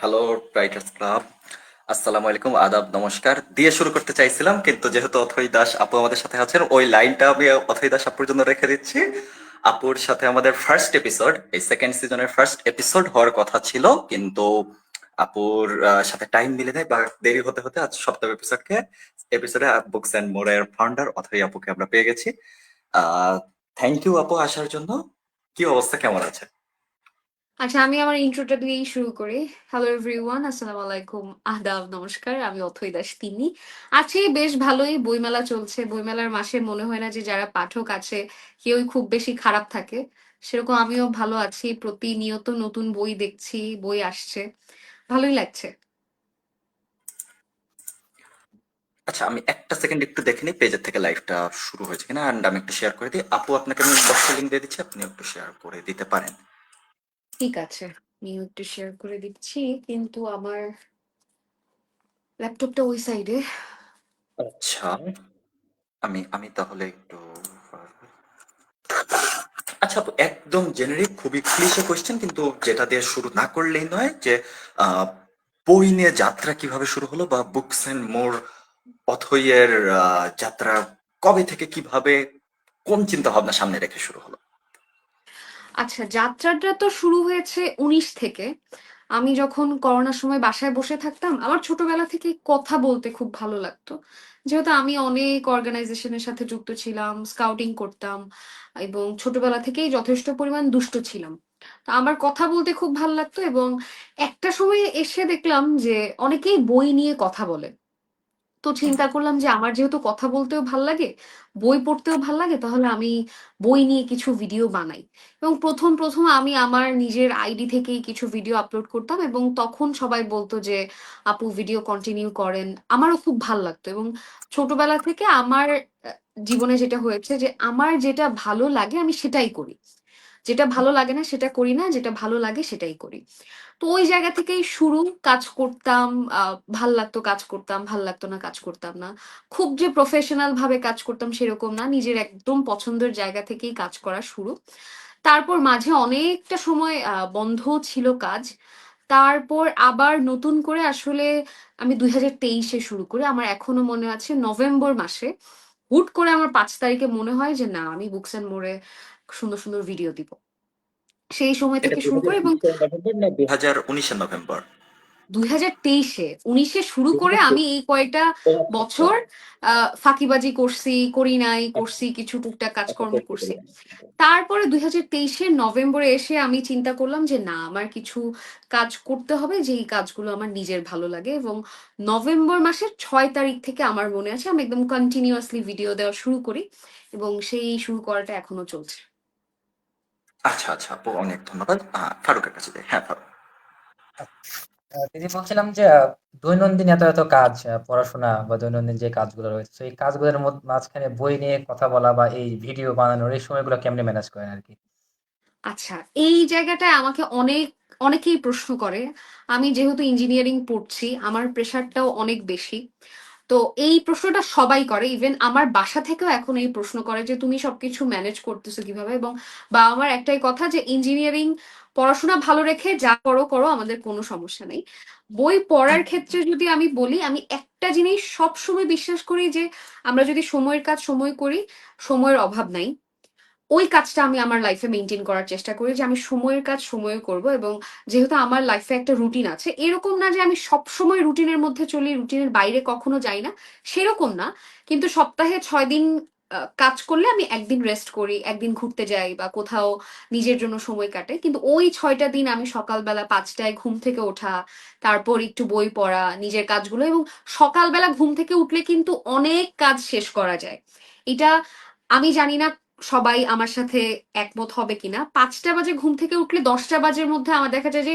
Hello writers club, আসসালামু আলাইকুম, আদাব, নমস্কার দিয়ে শুরু করতে চাইছিলাম, কিন্তু যেহেতু অথৈ দাস আপু আমাদের সাথে আছেন, ওই লাইনটা আমি অথৈ দাস আপুর জন্য রেখে দিচ্ছি। আপুর সাথে আমাদের ফার্স্ট এপিসোড, এই সেকেন্ড সিজনের ফার্স্ট এপিসোড হওয়ার কথা ছিল, কিন্তু আপুর সাথে টাইম মিলে নেয় বা দেরি হতে হতে আজ সপ্তম এপিসোডে বুকস অ্যান্ড মোরের ফাউন্ডার অথৈ আপুকে আমরা পেয়ে গেছি। আহ থ্যাংক ইউ আপু আসার জন্য। কি অবস্থা, কেমন আছে? আচ্ছা, আমি আমার ইন্ট্রোটা দিয়েই শুরু করি। হ্যালো এভরিওয়ান, আসসালামু আলাইকুম, আদাব, নমস্কার। আমি অথই দাস তিন্নি। আছি বেশ ভালোই। বইমেলা চলছে। বইমেলার মাসে মনে হয় না যে যারা পাঠক আছে কেউই খুব বেশি খারাপ থাকে। সেরকম আমিও ভালো আছি। প্রতিনিয়ত নতুন বই দেখছি, বই আসছে, ভালোই লাগছে। আচ্ছা, আমি একটা সেকেন্ড একটু দেখে নিই পেজের থেকে লাইভটা শুরু হয়েছে কিনা, অ্যান্ড আমি একটু শেয়ার করে দিই। আপু, আপনাকে আমি ইনবক্সে লিঙ্ক দিয়ে দিচ্ছি, আপনি একটু শেয়ার করে দিতে পারেন। ঠিক আছে, আমিও একটু শেয়ার করে দিচ্ছি, কিন্তু আমার ল্যাপটপটা ওই সাইডে। আচ্ছা, আমি আমি তাহলে একটু, আচ্ছা আপু, একদম জেনারিক, খুবই ক্লিশে কোয়েশ্চেন, কিন্তু যেটা দিয়ে শুরু না করলেই নয়, যে আহ, বই নিয়ে যাত্রা কিভাবে শুরু হলো, বা বুকস এন্ড মোর অথইয়ের যাত্রা কবে থেকে, কিভাবে, কোন চিন্তা ভাবনা সামনে রেখে শুরু হলো? আচ্ছা, যাত্রাটা তো শুরু হয়েছে 19 থেকে। আমি যখন করোনার সময় বাসায় বসে থাকতাম, আমার ছোটবেলা থেকে কথা বলতে খুব ভালো লাগতো। যেহেতু আমি অনেক অর্গানাইজেশনের সাথে যুক্ত ছিলাম, স্কাউটিং করতাম এবং ছোটবেলা থেকেই যথেষ্ট পরিমাণ দুষ্ট ছিলাম। তো আমার কথা বলতে খুব ভালো লাগতো এবং একটা সময়ে এসে দেখলাম যে অনেকেই বই নিয়ে কথা বলে। তো চিন্তা করলাম যে আমার যেহেতু কথা বলতেও ভাল লাগে, বই পড়তেও ভাল লাগে, তাহলে আমি বই নিয়ে কিছু ভিডিও বানাই। এবং প্রথম প্রথম আমি আমার নিজের আইডি থেকেই কিছু ভিডিও আপলোড করতাম এবং তখন সবাই বলতো যে আপু ভিডিও কন্টিনিউ করেন। আমারও খুব ভাল লাগতো এবং ছোটবেলা থেকে আমার জীবনে যেটা হয়েছে যে আমার যেটা ভালো লাগে আমি সেটাই করি, যেটা ভালো লাগে না সেটা করি না, যেটা ভালো লাগে সেটাই করি। তো ওই জায়গা থেকেই শুরু। কাজ করতাম, ভাল লাগতো কাজ করতাম, ভাল লাগতো না কাজ করতাম না। খুব যে প্রফেশনাল ভাবে কাজ করতাম সেরকম না, নিজের একদম পছন্দের জায়গা থেকেই কাজ করা শুরু। তারপর মাঝে অনেকটা সময় বন্ধ ছিল কাজ। তারপর আবার নতুন করে আসলে আমি 2023-এ শুরু করি। আমার এখনো মনে আছে নভেম্বর মাসে হুট করে আমার 5 তারিখে মনে হয় যে না, আমি বুকস এন্ড মোড়ে সুন্দর সুন্দর ভিডিও দিব। সেই সময় এটা থেকে দুই শুরু হাজার করে এবং বিশের নভেম্বর না 2019-এর নভেম্বর? 2023-এ 19-এ শুরু করে আমি এই কয়েকটা ও আচ্ছা আচ্ছা। বছর ফাঁকিবাজি করছি, করি নাই, করছি, কিছু টুকটাক আচ্ছা, কাজকর্ম করতে করছি। পেরেছি। তারপরে 2023-এর নভেম্বরে এসে আমি চিন্তা করলাম যে না, আমার কিছু কাজ করতে হবে যেই কাজগুলো আমার নিজের ভালো লাগে। এবং নভেম্বর মাসের 6 তারিখ থেকে আমার মনে আছে আমি একদম কন্টিনিউয়াসলি ভিডিও দেওয়া শুরু করি এবং সেই শুরু করাটা এখনো চলছে। আচ্ছা আচ্ছা আপু, অনেক ধন্যবাদ। ফারুকের কাছে যাই। হ্যাঁ ফারুক। দিদি বলছিলাম যে দৈনন্দিন এত এত কাজ, পড়াশোনা বা দৈনন্দিন যে কাজগুলো রয়েছে, তো এই কাজগুলোর মাঝখানে বই নিয়ে কথা বলা বা এই ভিডিও বানানোর এই সময়গুলো কেমনে ম্যানেজ করেন আর কি? আচ্ছা, এই জায়গাটায় আমাকে অনেকেই প্রশ্ন করে। আমি যেহেতু ইঞ্জিনিয়ারিং পড়ছি, আমার প্রেশারটাও অনেক বেশি। তো এই প্রশ্নটা সবাই করে, ইভেন আমার বাসা থেকেও এখন এই প্রশ্ন করে যে তুমি সবকিছু ম্যানেজ করতেছো কিভাবে। এবং বাবা আমার একটাই কথা যে ইঞ্জিনিয়ারিং পড়াশোনা ভালো রেখে যা করো করো, আমাদের কোনো সমস্যা নেই। বই পড়ার ক্ষেত্রে যদি আমি বলি, আমি একটা জিনিস সবসময় বিশ্বাস করি যে আমরা যদি সময়ের কাজ সময় করি, সময়ের অভাব নাই। ওই কাজটা আমি আমার লাইফে মেনটেন করার চেষ্টা করি যে আমি সময়ের কাজ সময়ে করব। এবং যেহেতু আমার লাইফে একটা রুটিন আছে, এরকম না যে আমি সব সময় রুটিনের মধ্যে চলি, রুটিনের বাইরে কখনো যাই না, সেরকম না। কিন্তু সপ্তাহে 6 দিন কাজ করলে আমি একদিন রেস্ট করি, একদিন ঘুরতে যাই বা কোথাও নিজের জন্য সময় কাটাই। কিন্তু ওই 6টা দিন আমি সকালবেলা 5টায় ঘুম থেকে ওঠা, তারপর একটু বই পড়া, নিজের কাজগুলো। এবং সকালবেলা ঘুম থেকে উঠলে কিন্তু অনেক কাজ শেষ করা যায়। এটা আমি জানি না সবাই আমার সাথে একমত হবে কিনা। 5টা বাজে ঘুম থেকে উঠলে 10টা বাজের মধ্যে আমার দেখা যায় যে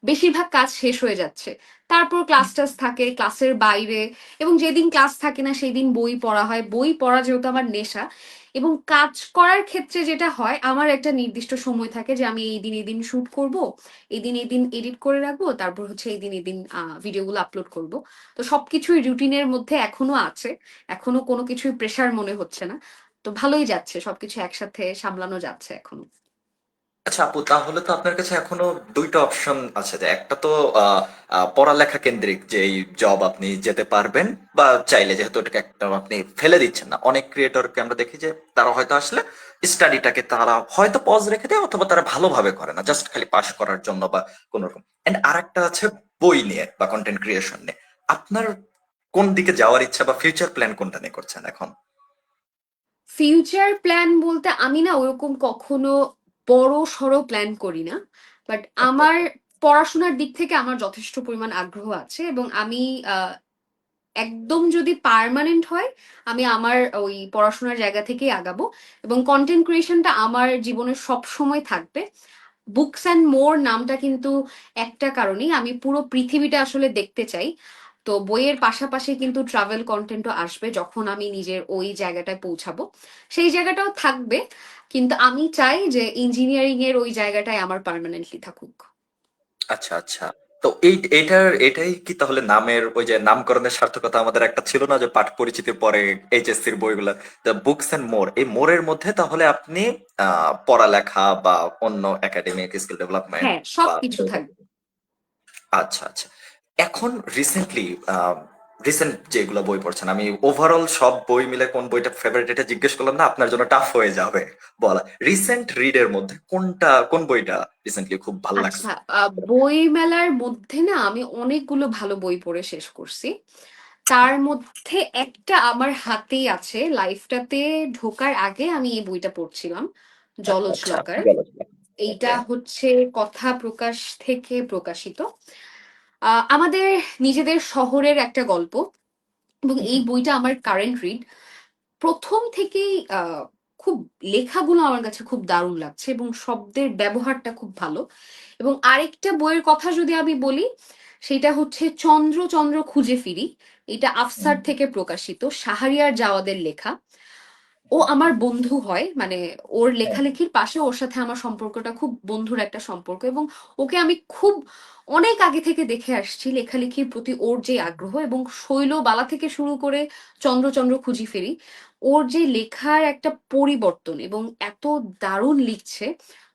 বেশিরভাগ কাজ শেষ হয়ে যাচ্ছে। তারপর ক্লাস টাস থাকে, ক্লাসের বাইরে, এবং যেদিন ক্লাস থাকে না সেই দিন বই পড়া হয়। বই পড়া যেহেতু আমার নেশা, এবং কাজ করার ক্ষেত্রে যেটা হয়, আমার একটা নির্দিষ্ট সময় থাকে যে আমি এই দিন এই দিন শুট করব, এই দিন এডিট করে রাখবো, তারপর হচ্ছে এই দিন ভিডিওগুলো আপলোড করব। তো সবকিছুই রুটিনের মধ্যে এখনো আছে, এখনো কোনো কিছুই প্রেশার মনে হচ্ছে না। তো ভালোই যাচ্ছে, সবকিছু একসাথে সামলানো যাচ্ছে এখন। আচ্ছা আপু, তাহলে তো আপনার কাছে এখনো দুইটা অপশন আছে, যে একটা তো পড়ালেখা কেন্দ্রিক যেই জব আপনি যেতে পারবেন, বা চাইলে যেহেতু এটাকে একটা আপনি ফেলে দিচ্ছেন না, অনেক ক্রিয়েটরকে আমরা দেখি যে তারা হয়তো আসলে স্টাডিটাকে তারা হয়তো পজ রেখে দেয়, অথবা তারা ভালোভাবে করে না, জাস্ট খালি পাশ করার জন্য বা কোন রকম। এন্ড আরেকটা আছে বই নিয়ে বা কন্টেন্ট ক্রিয়েশন নিয়ে। আপনার কোন দিকে যাওয়ার ইচ্ছা বা ফিউচার প্ল্যান কোনটা নিয়ে করছেন এখন? ফিউচার প্ল্যান বলতে আমি না ওরকম কখনো বড় সড়ো প্ল্যান করি না, বাট আচ্ছা আমার আচ্ছা। পড়াশোনার দিক থেকে আমার যথেষ্ট পরিমাণ আগ্রহ আছে, এবং আমি একদম যদি পার্মানেন্ট হয় আমি আমার ওই পড়াশোনার জায়গা থেকেই আগাবো, এবং কন্টেন্ট ক্রিয়েশনটা আমার জীবনে সব সময় থাকবে। বুকস অ্যান্ড মোর নামটা কিন্তু একটা কারণেই, আমি পুরো পৃথিবীটা আসলে দেখতে চাই। তো বইয়ের পাশাপাশি কিন্তু ট্রাভেল কন্টেন্টও আসবে যখন আমি নিজের ওই জায়গাটায় পৌঁছাবো, সেই জায়গাটাও থাকবে। কিন্তু আমি চাই যে ইঞ্জিনিয়ারিং এর ওই জায়গাটায় আমার পার্মানেন্টলি থাকুক। আচ্ছা আচ্ছা। তো এটাই কি তাহলে নামের ওই যে নামকরণের সার্থকতা? আমাদের একটা ছিল না যে পাঠ পরিচিতির পরে এইচএসসির বইগুলা, দ্য বুকস এন্ড মোর, এই মোরের মধ্যে তাহলে আপনি পড়ালেখা বা অন্য একাডেমিক স্কিল ডেভেলপমেন্ট হ্যাঁ, বা সবকিছু থাকবে। আচ্ছা আচ্ছা। এখন রিসেন্টলি রিসেন্ট যেগুলো বই পড়ছেন, আমি ওভারঅল সব বই মিলে কোন বইটা ফেভারিট এটা জিজ্ঞেস করলাম না, আপনার জন্য টাফ হয়ে যাবে বলা। রিসেন্ট রিডের মধ্যে কোন বইটা রিসেন্টলি খুব ভালো লাগছে? আচ্ছা, বই মেলার মধ্যে না আমি অনেকগুলো ভালো বই পড়ে শেষ করছি। তার মধ্যে একটা আমার হাতেই আছে, লাইফটাতে ঢোকার আগে আমি এই বইটা পড়ছিলাম, আচ্ছা জলজ আচ্ছা। লকার। এইটা ওকে। হচ্ছে কথা প্রকাশ থেকে প্রকাশিত। আমাদের নিজেদের শহরের একটা গল্প, এবং এই বইটা আমার কারেন্ট রিড। প্রথম থেকেই খুব লেখাগুলো আমার কাছে খুব দারুণ লাগছে, এবং শব্দের ব্যবহারটা খুব ভালো। এবং আরেকটা বইয়ের কথা যদি আমি বলি, সেটা হচ্ছে চন্দ্র চন্দ্র খুঁজে ফিরি। এটা আফসার থেকে প্রকাশিত, শাহরিয়ার জাওয়াদের লেখা। ও আমার বন্ধু হয়, মানে ওর লেখালেখির পাশে ওর সাথে আমার সম্পর্কটা খুব বন্ধুর একটা সম্পর্ক, এবং ওকে আমি খুব অনেক আগে থেকে দেখে আসছি লেখালেখির প্রতি ওর যে আগ্রহ, এবং শৈলবালা থেকে শুরু করে চন্দ্র চন্দ্র খুঁজি ফিরি, ওর যে লেখার একটা পরিবর্তন, এবং এত দারুণ লিখছে।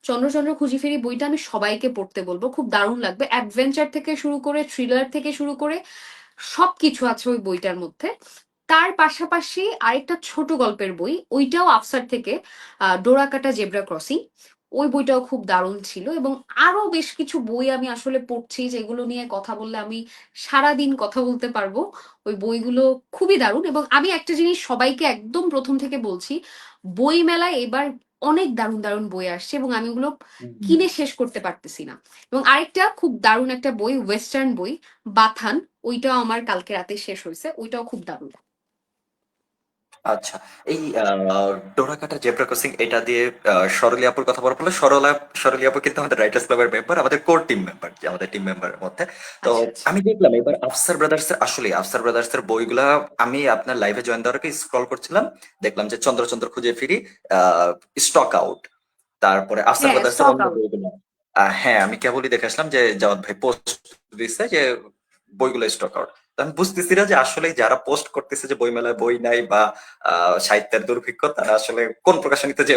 চন্দ্র চন্দ্র খুঁজি ফিরি বইটা আমি সবাইকে পড়তে বলবো, খুব দারুণ লাগবে। অ্যাডভেঞ্চার থেকে শুরু করে থ্রিলার থেকে শুরু করে সবকিছু আছে ওই বইটার মধ্যে। তার পাশাপাশি আরেকটা ছোট গল্পের বই, ওইটাও আফসার থেকে, ডোরাকাটা জেব্রা ক্রসিং। ওই বইটাও খুব দারুণ ছিল, এবং আরো বেশ কিছু বই আমি আসলে পড়ছি যেগুলো নিয়ে কথা বললে আমি সারাদিন কথা বলতে পারবো। ওই বইগুলো খুবই দারুণ, এবং আমি একটা জিনিস সবাইকে একদম প্রথম থেকে বলছি, বই মেলায় এবার অনেক দারুণ দারুণ বই আসছে, এবং আমি ওগুলো কিনে শেষ করতে পারতেছি না। এবং আরেকটা খুব দারুণ একটা বই, ওয়েস্টার্ন বই, বাথান, ওইটাও আমার কালকে রাতে শেষ হয়েছে, ওইটাও খুব দারুণ। আচ্ছা। এই ডোরাকাটা জেব্রা ক্রসিং এটা দিয়ে সরলি আপুর কথা বলা পড়লো। সরলি আপু কিন্তু আমাদের রাইটার্স ক্লাবের মেম্বার, আমাদের কোর টিম মেম্বার, যে আমাদের টিম মেম্বারের মধ্যে। তো আচ্ছা আচ্ছা। আমি দেখলাম এবার আফসার ব্রাদার্স এর, আসলে আফসার ব্রাদার্স এর বইগুলা আমি আপনার লাইভে জয়েন দেওয়ার আগে স্ক্রল করছিলাম, দেখলাম যে চন্দ্র চন্দ্র খুঁজে ফিরি স্টক আউট, তারপরে আফসার হ্যাঁ, ব্রাদার্স এর স্টক অন্য আউট। বইগুলো। হ্যাঁ, আমি কেবলই দেখে আসলাম যে জাওয়াদ ভাই পোস্ট দিচ্ছে যে বইগুলো স্টক আউট। আমি বুঝতেছি না যে আসলে যারা পোস্ট করতেছে যে বইমেলায় বই নাই বা সাহিত্যের দুর্ভিক্ষ, তারা আসলে কোন প্রকাশনীতে যে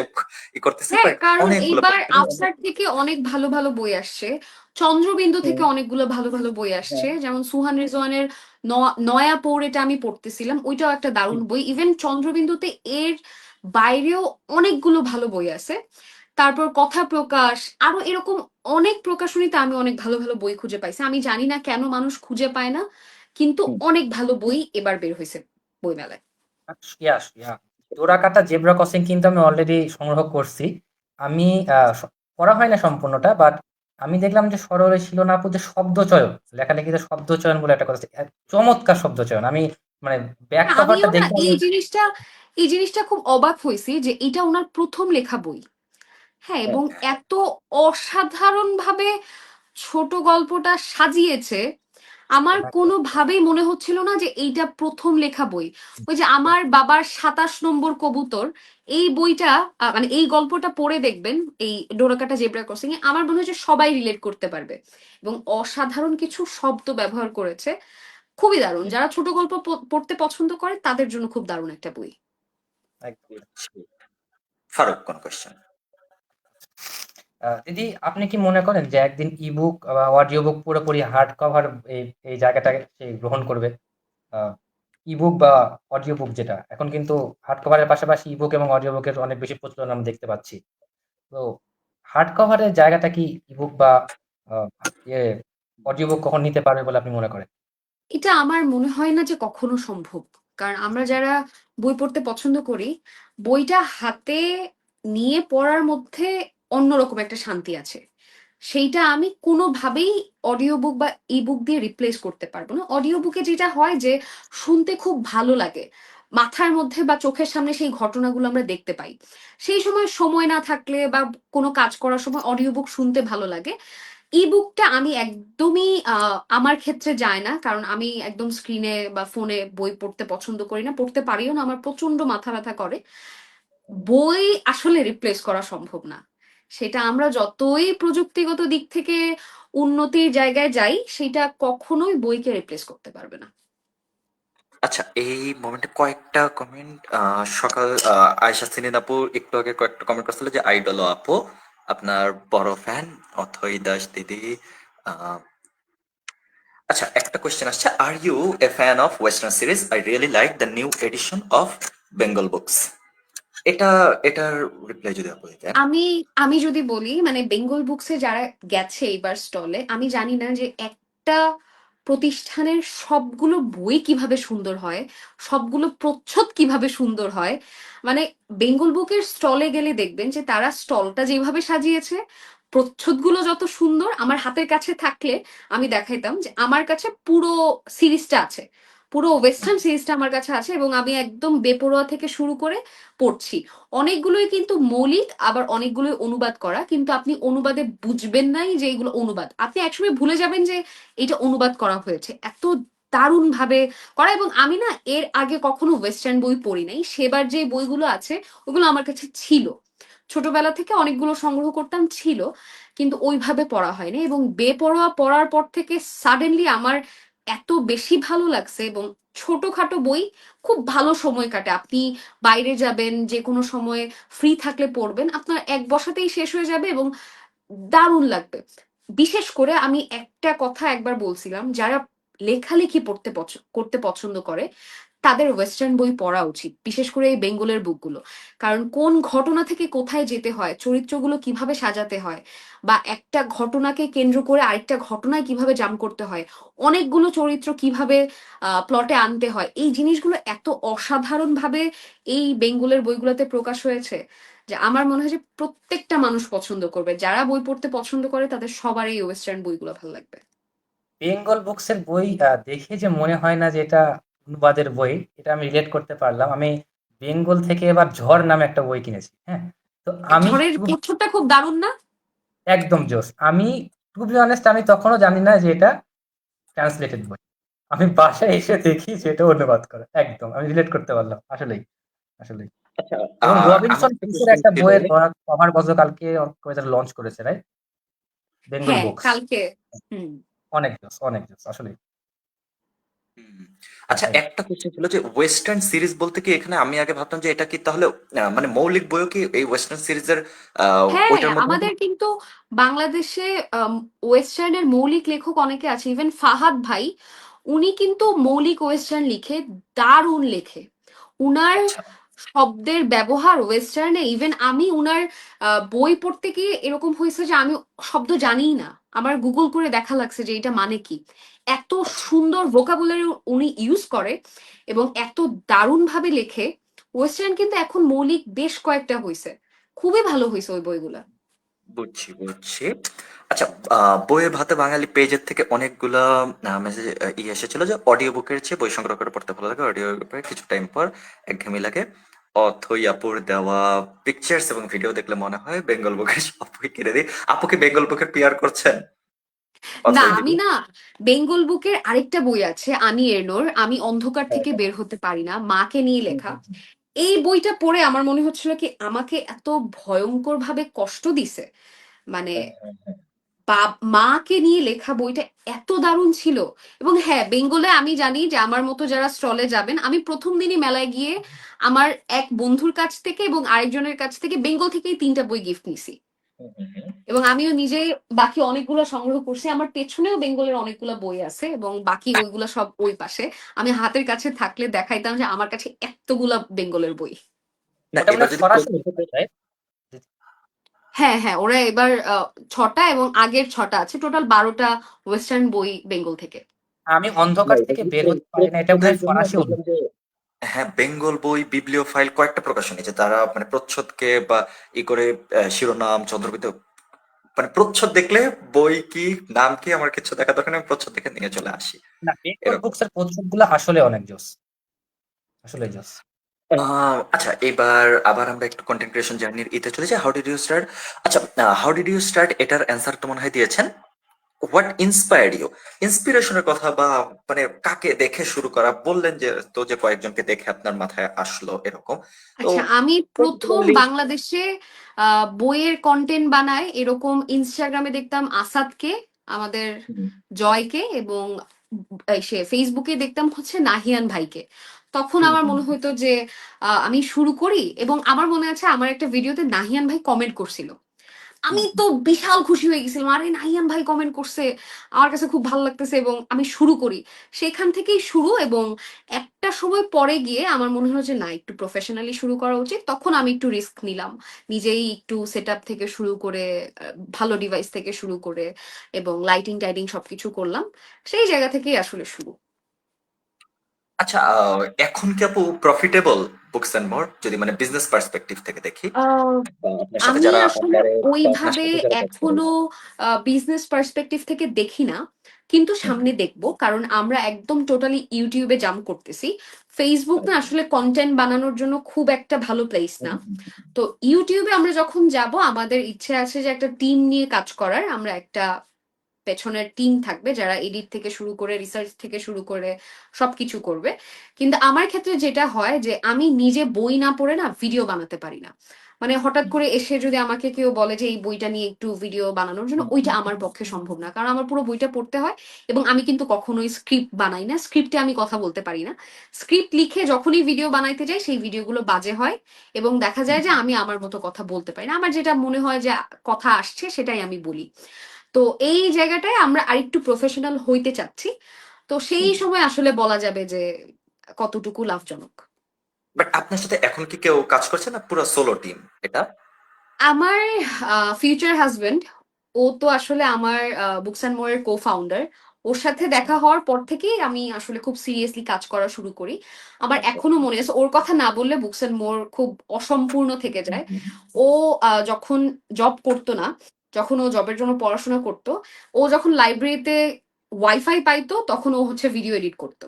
ই করতেছে, হ্যাঁ, বাট কারণ অনেকগুলো এইবার প্রকাশনী আফসার থেকে অনেক ভালো ভালো বই আসছে, চন্দ্রবিন্দু হুম, থেকে অনেকগুলো ভালো ভালো বই আসছে, হ্যাঁ, যেমন সুহান রিজওয়ানের নয়া পৌর, এটা আমি পড়তেছিলাম, ওইটাও একটা দারুণ হুম, বই। ইভেন চন্দ্রবিন্দুতে এর বাইরেও অনেকগুলো ভালো বই আছে। তারপর কথা প্রকাশ, আরো এরকম অনেক প্রকাশনীতে আমি অনেক ভালো ভালো বই খুঁজে পাইছি। আমি জানি না কেন মানুষ খুঁজে পায় না, কিন্তু হুম। অনেক ভালো বই এবার বের হয়েছে বইমেলায়। ইয়া ইয়া ডোরাকাটা জেব্রা ক্রসিং কিন্তু আমি অলরেডি সংগ্রহ করছি। আমি পড়া হয় না সম্পূর্ণটা, বাট আমি দেখলাম যে সরলে ছিল না আপু যে শব্দ চয়ন, লেখালেখিতে শব্দ চয়ন বলে একটা কথা আছে, চমৎকার শব্দ চয়ন। আমি মানে ব্যাক কভারটা আমিও না দেখে আমি এই জিনিসটা খুব অবাক হয়েছি যে এটা ওনার প্রথম লেখা বই। হ্যাঁ, হ্যাঁ, এবং এত অসাধারণ ভাবে ছোট গল্পটা সাজিয়েছে, আমার কোনোভাবেই মনে হচ্ছিল না যে এইটা প্রথম লেখা বই। ওই যে আমার বাবার 27 নম্বর কবুতর, এই বইটা, মানে এই গল্পটা পড়ে দেখবেন, এই ডোরাকাটা জেব্রা ক্রসিং এ, আমার মনে হচ্ছে সবাই রিলেট করতে পারবে, এবং অসাধারণ কিছু শব্দ ব্যবহার করেছে। খুবই দারুণ, যারা ছোট গল্প পড়তে পছন্দ করে তাদের জন্য খুব দারুণ একটা বই। একদম। ফারুক কোন কোয়েশ্চেন? দিদি, আপনি কি মনে করেন যে একদিন ইবুক বা অডিও বুক পুরোপুরি হার্ড কভার এই এই জায়গাটাকে সে গ্রহণ করবে? ইবুক বা অডিও বুক, যেটা এখন কিন্তু হার্ড কভারের পাশাপাশি ইবুক এবং অডিও বুকের অনেক বেশি প্রচলন আমরা দেখতে পাচ্ছি। তো হার্ড কভারের জায়গাটা কি ইবুক বা আহ, ইয়ে অডিও বুক কখন নিতে পারবে বলে আপনি মনে করেন? এটা আমার মনে হয় না যে কখনো সম্ভব। কারণ আমরা যারা বই পড়তে পছন্দ করি, বইটা হাতে নিয়ে পড়ার মধ্যে অন্যরকম একটা শান্তি আছে। সেইটা আমি কোনোভাবেই অডিও বুক বা ই বুক দিয়ে রিপ্লেস করতে পারবো না। অডিও বুকে যেটা হয় যে শুনতে খুব ভালো লাগে, মাথার মধ্যে বা চোখের সামনে সেই ঘটনাগুলো আমরা দেখতে পাই। সেই সময় সময় না থাকলে বা কোনো কাজ করার সময় অডিও বুক শুনতে ভালো লাগে। ইবুকটা আমি একদমই আমার ক্ষেত্রে যায় না, কারণ আমি একদম স্ক্রিনে বা ফোনে বই পড়তে পছন্দ করি না, পড়তে পারিও না, আমার প্রচন্ড মাথা ব্যথা করে। বই আসলে রিপ্লেস করা সম্ভব না। সেটা আমরা যতই প্রযুক্তিগত দিক থেকে উন্নতির জায়গায় যাই, সেটা কখনোই বইকে রিপ্লেস করতে পারবে না। আচ্ছা, এই মোমেন্টে কয়েকটা কমেন্ট সকাল আয়েশা সিনিন আপু একটু আগে কয়েকটা কমেন্ট করছিল যে আইডল আপু আপনার বড় ফ্যান অথই দাস দিদি। আহ, আচ্ছা, একটা কোয়েশ্চেন আসছে, are you a fan of western series? I really like the new edition of Bengal books. এটা এটার রিপ্লাই যদি আপু দিতেন। আমি আমি যদি বলি, মানে বেঙ্গল বুকসে যারা গেছে এবার স্টলে, আমি জানি না যে একটা প্রতিষ্ঠানের সবগুলো বই কিভাবে সুন্দর হয়, সবগুলো প্রচ্ছদ কিভাবে সুন্দর হয়। মানে বেঙ্গল বুকের স্টলে গেলে দেখবেন যে তারা স্টলটা যেভাবে সাজিয়েছে, প্রচ্ছদগুলো যত সুন্দর। আমার হাতের কাছে থাকলে আমি দেখাইতাম যে আমার কাছে পুরো সিরিজটা আছে, পুরো ওয়েস্টার্ন সিরিজটা আমার কাছে আছে, এবং আমি একদম বেপরোয়া থেকে শুরু করে পড়ছি। অনেকগুলোই কিন্তু মৌলিক, আবার অনেকগুলোই অনুবাদ করা, কিন্তু আপনি অনুবাদে বুঝবেন নাই যে এগুলো অনুবাদ, আপনি একসময় ভুলে যাবেন যে এটা অনুবাদ করা হয়েছে, এত দারুণ ভাবে করা। এবং আমি না এর আগে কখনো ওয়েস্টার্ন বই পড়ি নাই, সেবার যে বইগুলো আছে ওগুলো আমার কাছে ছিল, ছোটবেলা থেকে অনেকগুলো সংগ্রহ করতাম, ছিল, কিন্তু ওইভাবে পড়া হয়নি। এবং বেপরোয়া পড়ার পর থেকে সাডেনলি আমার এত বেশি ভালো লাগছে। এবং ছোটখাটো বই খুব ভালো সময় কাটে, আপনি বাইরে যাবেন যে কোনো সময়, ফ্রি থাকলে পড়বেন, আপনার এক বসাতেই শেষ হয়ে যাবে এবং দারুণ লাগবে। বিশেষ করে আমি একটা কথা একবার বলছিলাম, যারা লেখালেখি করতে পছন্দ করে তাদের ওয়েস্টার্ন বই পড়া উচিত, বিশেষ করে এই বেঙ্গলের বুকগুলো। কারণ কোন ঘটনা থেকে কোথায় যেতে হয়, চরিত্রগুলো কিভাবে সাজাতে হয়, বা একটা ঘটনাকে কেন্দ্র করে আরেকটা ঘটনায় কিভাবে জাম করতে হয়, অনেকগুলো চরিত্র কিভাবে প্লটে আনতে হয়, এই জিনিসগুলো এত অসাধারণ ভাবে এই বেঙ্গলের বইগুলোতে প্রকাশ হয়েছে যে আমার মনে হয় যে প্রত্যেকটা মানুষ পছন্দ করবে। যারা বই পড়তে পছন্দ করে তাদের সবার এই ওয়েস্টার্ন বইগুলো ভালো লাগবে। বেঙ্গল বুকসের বই দেখে যে মনে হয় না যে এটা অনুবাদের বই, এটা আমি রিলেট করতে পারলাম। আমি বেঙ্গল থেকে এবার ঝড় নামে একটা বই কিনেছি, হ্যাঁ। তো আমি ঝড়ের প্রচ্ছদটা খুব দারুণ না? একদম জোস। আমি টু বি অনেস্ট, আমি তখনও জানি না যে এটা ট্রান্সলেটেড বই। আমি বাসায় এসে দেখি যে এটা অনুবাদ করা। একদম আমি রিলেট করতে পারলাম। আসলেই, আসলেই। আচ্ছা, এবং আমার রবিনসন একটা ক্রুসোর কোয়েশ্চেন একটা ছিল। বইয়ের কভার গতকালকে লঞ্চ করেছে, রাইট? বেঙ্গল হ্যাঁ, বুকস। কালকে। হুম। অনেক জোস, অনেক জোস আসলেই। হুম। আচ্ছা, তাই। একটা কোশ্চেন ছিল যে ওয়েস্টার্ন সিরিজ বলতে কি এখানে আমি আগে ভাবতাম যে এটা কি তাহলে মানে মৌলিক বইও কি এই ওয়েস্টার্ন সিরিজের হ্যাঁ, ওইটার মধ্যে হবে? আমাদের কিন্তু বাংলাদেশে ওয়েস্টার্নের মৌলিক লেখক অনেকে আছে, ইভেন ফাহাদ ভাই, উনি কিন্তু মৌলিক ওয়েস্টার্ন লিখে, দারুণ লেখে। উনার আচ্ছা, শব্দের ব্যবহার ওয়েস্টার্নে, ইভেন আমি উনার বই পড়তে গিয়ে এরকম হয়েছে যে আমি শব্দ জানিই না, আমার গুগল করে দেখা লাগছে যে এটা মানে কি। এত আচ্ছা, সুন্দর ভোকাবুলারি উনি ইউজ করে এবং এত দারুণ ভাবে লেখে। ওয়েস্টার্ন কিন্তু এখন মৌলিক বেশ কয়েকটা হয়েছে, খুবই ভালো হয়েছে ওই বইগুলা। বুঝছি বুঝছি। আচ্ছা, বইয়ের ভাতে বাঙালি পেজের থেকে অনেকগুলা মেসেজ এসেছিল যে অডিও বুকের চেয়ে বই সংগ্রহ করে পড়তে ভালো লাগে, অডিও বুকে কিছু টাইম পর একঘেয়েমি লাগে। অথই আপুর দেওয়া পিকচার্স এবং ভিডিও দেখলে মনে হয় বেঙ্গল বুকের সব বই কিনে দিই। আপু কি বেঙ্গল বুকের পিআর করছেন না, অথই আমি দিদি? না, বেঙ্গল বুকের আরেকটা বই আছে, আমি এরনোর আমি অন্ধকার হ্যাঁ, থেকে হ্যাঁ। বের হতে পারি না, মাকে নিয়ে হুম, লেখা। হুম, হুম। এই বইটা পড়ে আমার মনে হচ্ছিল কি আমাকে এত ভয়ঙ্কর ভাবে কষ্ট দিছে, মানে হ্যাঁ, হ্যাঁ, হ্যাঁ। মাকে নিয়ে লেখা বইটা এত দারুণ ছিল। এবং হ্যাঁ, বেঙ্গলে আমি জানি যে আমার মতো যারা স্টলে যাবেন, আমি প্রথম দিনই মেলায় গিয়ে আমার এক বন্ধুর কাছ থেকে এবং আরেকজনের কাছ থেকে বেঙ্গল থেকেই 3টা বই গিফট নিছি। হুম, হুম, হুম। এবং আমিও নিজে বাকি অনেকগুলো সংগ্রহ করছি। আমার পেছনেও বেঙ্গলের অনেকগুলো বই আছে এবং বাকি ওইগুলো সব ওই পাশে। আমি হাতের কাছে থাকলে দেখাইতাম যে আমার কাছে এতগুলা বেঙ্গলের বই। না ওটা মানে এবার যদি সরাসরি right? হ্যাঁ, হ্যাঁ, ওরা এবার ৬টা এবং আগের ৬টা আছে। টোটাল ১২টা ওয়েস্টার্ন বই বেঙ্গল থেকে। আমি না অন্ধকার এটা থেকে বের কিন্তু হতে পারি না, এটা মনে প্রচ্ছদের হয় জন্য ফরাসি দেখলাম অনুবাদ। যে হ্যাঁ বেঙ্গল বই বিবলিওফাইল কয়েকটা প্রকাশনী যে তারা মানে প্রচ্ছদকে বা ই করে শিরোনাম চন্দ্রবিদ মানে প্রচ্ছদ দেখলে বই কি নাম কি আমার কিছু দেখা দরকার নেই, আমি প্রচ্ছদ দেখে নিয়ে চলে আসি না, বেঙ্গল এরকম। বুকস এর প্রচ্ছদগুলো আসলে অনেক জোস, আসলে জোস। আচ্ছা এবার আবার আমরা একটু কন্টেন্ট ক্রিয়েশন জার্নির ইতে চলে যাই। How did you start? আচ্ছা হাউ ডিড ইউ স্টার্ট এটার অ্যান্সার তো মনে হয় দিয়েছেন। What inspired you? ইন্সপিরেশনের কথা বা মানে কাকে দেখে শুরু করা বললেন যে তো যে কয়েকজনকে দেখে আপনার মাথায় আসলো এরকম। তো আচ্ছা, আমি প্রথম particularly বাংলাদেশে বইয়ের কন্টেন্ট বানায় এরকম ইনস্টাগ্রামে দেখতাম আসাদকে, আমাদের হুম, জয়কে, এবং সে ফেসবুকে দেখতাম হচ্ছে নাহিয়ান ভাইকে। তখন হুম, আমার হুম, মনে হতো যে আমি শুরু করি, এবং আমার মনে আছে আমার একটা ভিডিওতে নাহিয়ান ভাই কমেন্ট করছিল। আমি হুম, তো বিশাল খুশি হয়ে গেছিলাম, আরে নাহিয়ান ভাই কমেন্ট করছে, আমার কাছে খুব ভালো লাগতেছে, এবং আমি শুরু করি। সেখান থেকেই শুরু, এবং একটা সময় পরে গিয়ে আমার মনে হলো যে না, একটু প্রফেশনালি শুরু করা উচিত। তখন আমি একটু রিস্ক নিলাম, নিজেই একটু সেট আপ থেকে শুরু করে, ভালো ডিভাইস থেকে শুরু করে, এবং লাইটিং টাইটিং সবকিছু করলাম। সেই জায়গা থেকেই আসলে শুরু। আচ্ছা এখন কি আপু প্রফিটেবল বুকস এন্ড মোর যদি মানে বিজনেস পার্সপেক্টিভ থেকে দেখি বা আপনার সাথে আমি যারা আসলে আন্ডারে বা আপনার ওইভাবে সাথে যারা কাজ করে? এখনো বিজনেস পার্সপেক্টিভ থেকে দেখি না, কিন্তু হুম, সামনে দেখবো, কারণ আমরা একদম টোটালি ইউটিউবে জাম্প করতেছি। ফেসবুক না আচ্ছা, আসলে কন্টেন্ট বানানোর জন্য খুব একটা ভালো প্লেস হুম, না। হুম, তো ইউটিউবে আমরা যখন যাব, আমাদের ইচ্ছে আছে যে একটা টিম নিয়ে কাজ করার। আমরা একটা পেছনের টিম থাকবে যারা এডিট থেকে শুরু করে, রিসার্চ থেকে শুরু করে সবকিছু করবে। কিন্তু আমার ক্ষেত্রে যেটা হয় যে আমি নিজে বই না পড়ে না ভিডিও বানাতে পারি না। মানে হঠাৎ হুম, করে এসে যদি আমাকে কেউ বলে যে এই বইটা নিয়ে একটু ভিডিও বানানোর জন্য, হুম, ওইটা হুম, আমার পক্ষে সম্ভব না, কারণ আমার পুরো বইটা পড়তে হয়। এবং আমি কিন্তু কখনোই স্ক্রিপ্ট বানাই না, স্ক্রিপ্টে আমি কথা বলতে পারি না। স্ক্রিপ্ট লিখে যখনই ভিডিও বানাইতে যাই, সেই ভিডিওগুলো বাজে হয়, এবং দেখা যায় যে হুম, আমি আমার মতো কথা বলতে পারি না। আমার যেটা মনে হয় যে কথা আসছে সেটাই আমি বলি। তো এই জায়গাটায় আমরা আরেকটু প্রফেশনাল হইতে চাচ্ছি। তো সেই হুম। সময় আসলে বলা যাবে যে কতটুকু লাভজনক। বাট আপনার সাথে এখন কি কেউ কাজ করছে না পুরো সোলো টিম এটা? আমার ফিউচার হাজবেন্ড, ও তো আসলে আমার বুকস অ্যান্ড মোর এর কো ফাউন্ডার। ওর সাথে আচ্ছা, দেখা হওয়ার পর থেকেই আমি আসলে খুব সিরিয়াসলি কাজ করা শুরু করি। আমার আচ্ছা, এখনো মনে আছে, ওর কথা না বললে বুকস অ্যান্ড মোর খুব অসম্পূর্ণ থেকে হুম, যায়। হুম, ও যখন জব করতো না, যখন ও জবের জন্য পড়াশোনা করতো, ও যখন লাইব্রেরিতে ওয়াইফাই পাইতো তখন ও হচ্ছে ভিডিও এডিট করতো,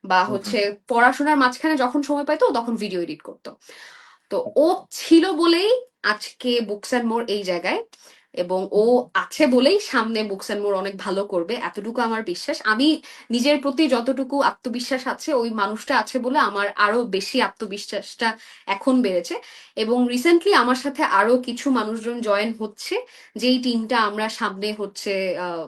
বা হুম, হুম, হচ্ছে পড়াশোনার মাঝখানে যখন সময় পাইতো ও তখন ভিডিও এডিট করতো। তো ও ছিল বলেই আজকে বুকস অ্যান্ড মোর এই জায়গায়, এবং ও আছে বলেই সামনে বুকস অ্যান্ড মোর অনেক ভালো করবে, এতটুকু আমার বিশ্বাস। আমি নিজের প্রতি যতটুকু আত্মবিশ্বাস আছে, ওই মানুষটা আছে বলে আমার আরো বেশি আত্মবিশ্বাসটা এখন বেড়েছে। এবং রিসেন্টলি আমার সাথে আরো কিছু মানুষজন জয়েন হচ্ছে, যেই টিমটা আমরা সামনে হচ্ছে আহ,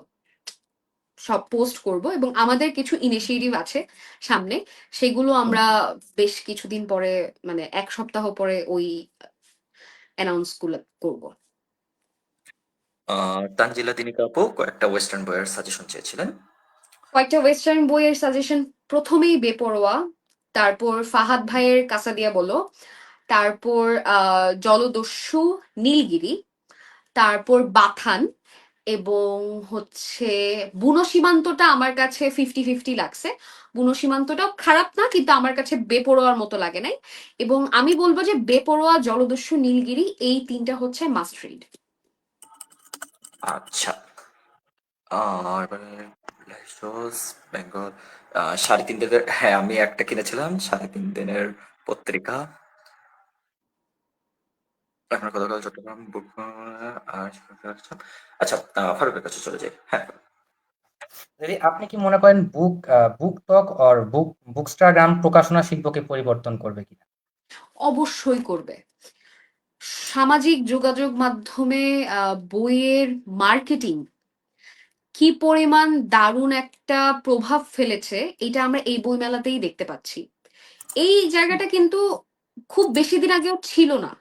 সব পোস্ট করব, এবং আমাদের কিছু ইনিশিয়েটিভ আছে সামনে। সেগুলো হুম। আমরা বেশ কিছুদিন পরে, মানে ১ সপ্তাহ পরে ওই অ্যানাউন্স গুলো করব। তানজিলা তিনিকা আপু কয়েকটা ওয়েস্টার্ন বইয়ের সাজেশন চেয়েছিলেন। কয়েকটা ওয়েস্টার্ন বইয়ের সাজেশন, প্রথমেই বেপরোয়া, তারপর ফাহাদ ভাইয়ের কাসাদিয়া বলো, তারপর জলদস্যু, নীলগিরি, তারপর বাথান, এবং হচ্ছে বুনো সীমান্তটা আমার কাছে 50-50 লাগছে। বুনো সীমান্তটাও খারাপ না, কিন্তু আমার কাছে বেপরোয়ার মতো লাগে নাই। এবং আমি বলবো যে বেপরোয়া, জলদস্যু, নীলগিরি এই তিনটা হচ্ছে মাস্ট রিড। আচ্ছা এবারে লাইসোস বেঙ্গল 3.5 দিনের, হ্যাঁ আমি একটা কিনেছিলাম 3.5 দিনের পত্রিকা। এখন গতকাল চট্টগ্রাম বুক আর আচ্ছা ফারুকের কাছে চলে যাই। হ্যাঁ যদি আপনি কি মনে করেন বুক টক অর বুকস্টাগ্রাম প্রকাশনা শিল্পকে পরিবর্তন করবে কিনা? অবশ্যই করবে। সামাজিক যোগাযোগ মাধ্যমে বইয়ের মার্কেটিং কি পরিমাণ দারুণ একটা প্রভাব ফেলেছে, এটা আমরা এই বইমেলাতেই দেখতে পাচ্ছি। এই জায়গাটা কিন্তু খুব বেশি দিন আগেও ছিল না।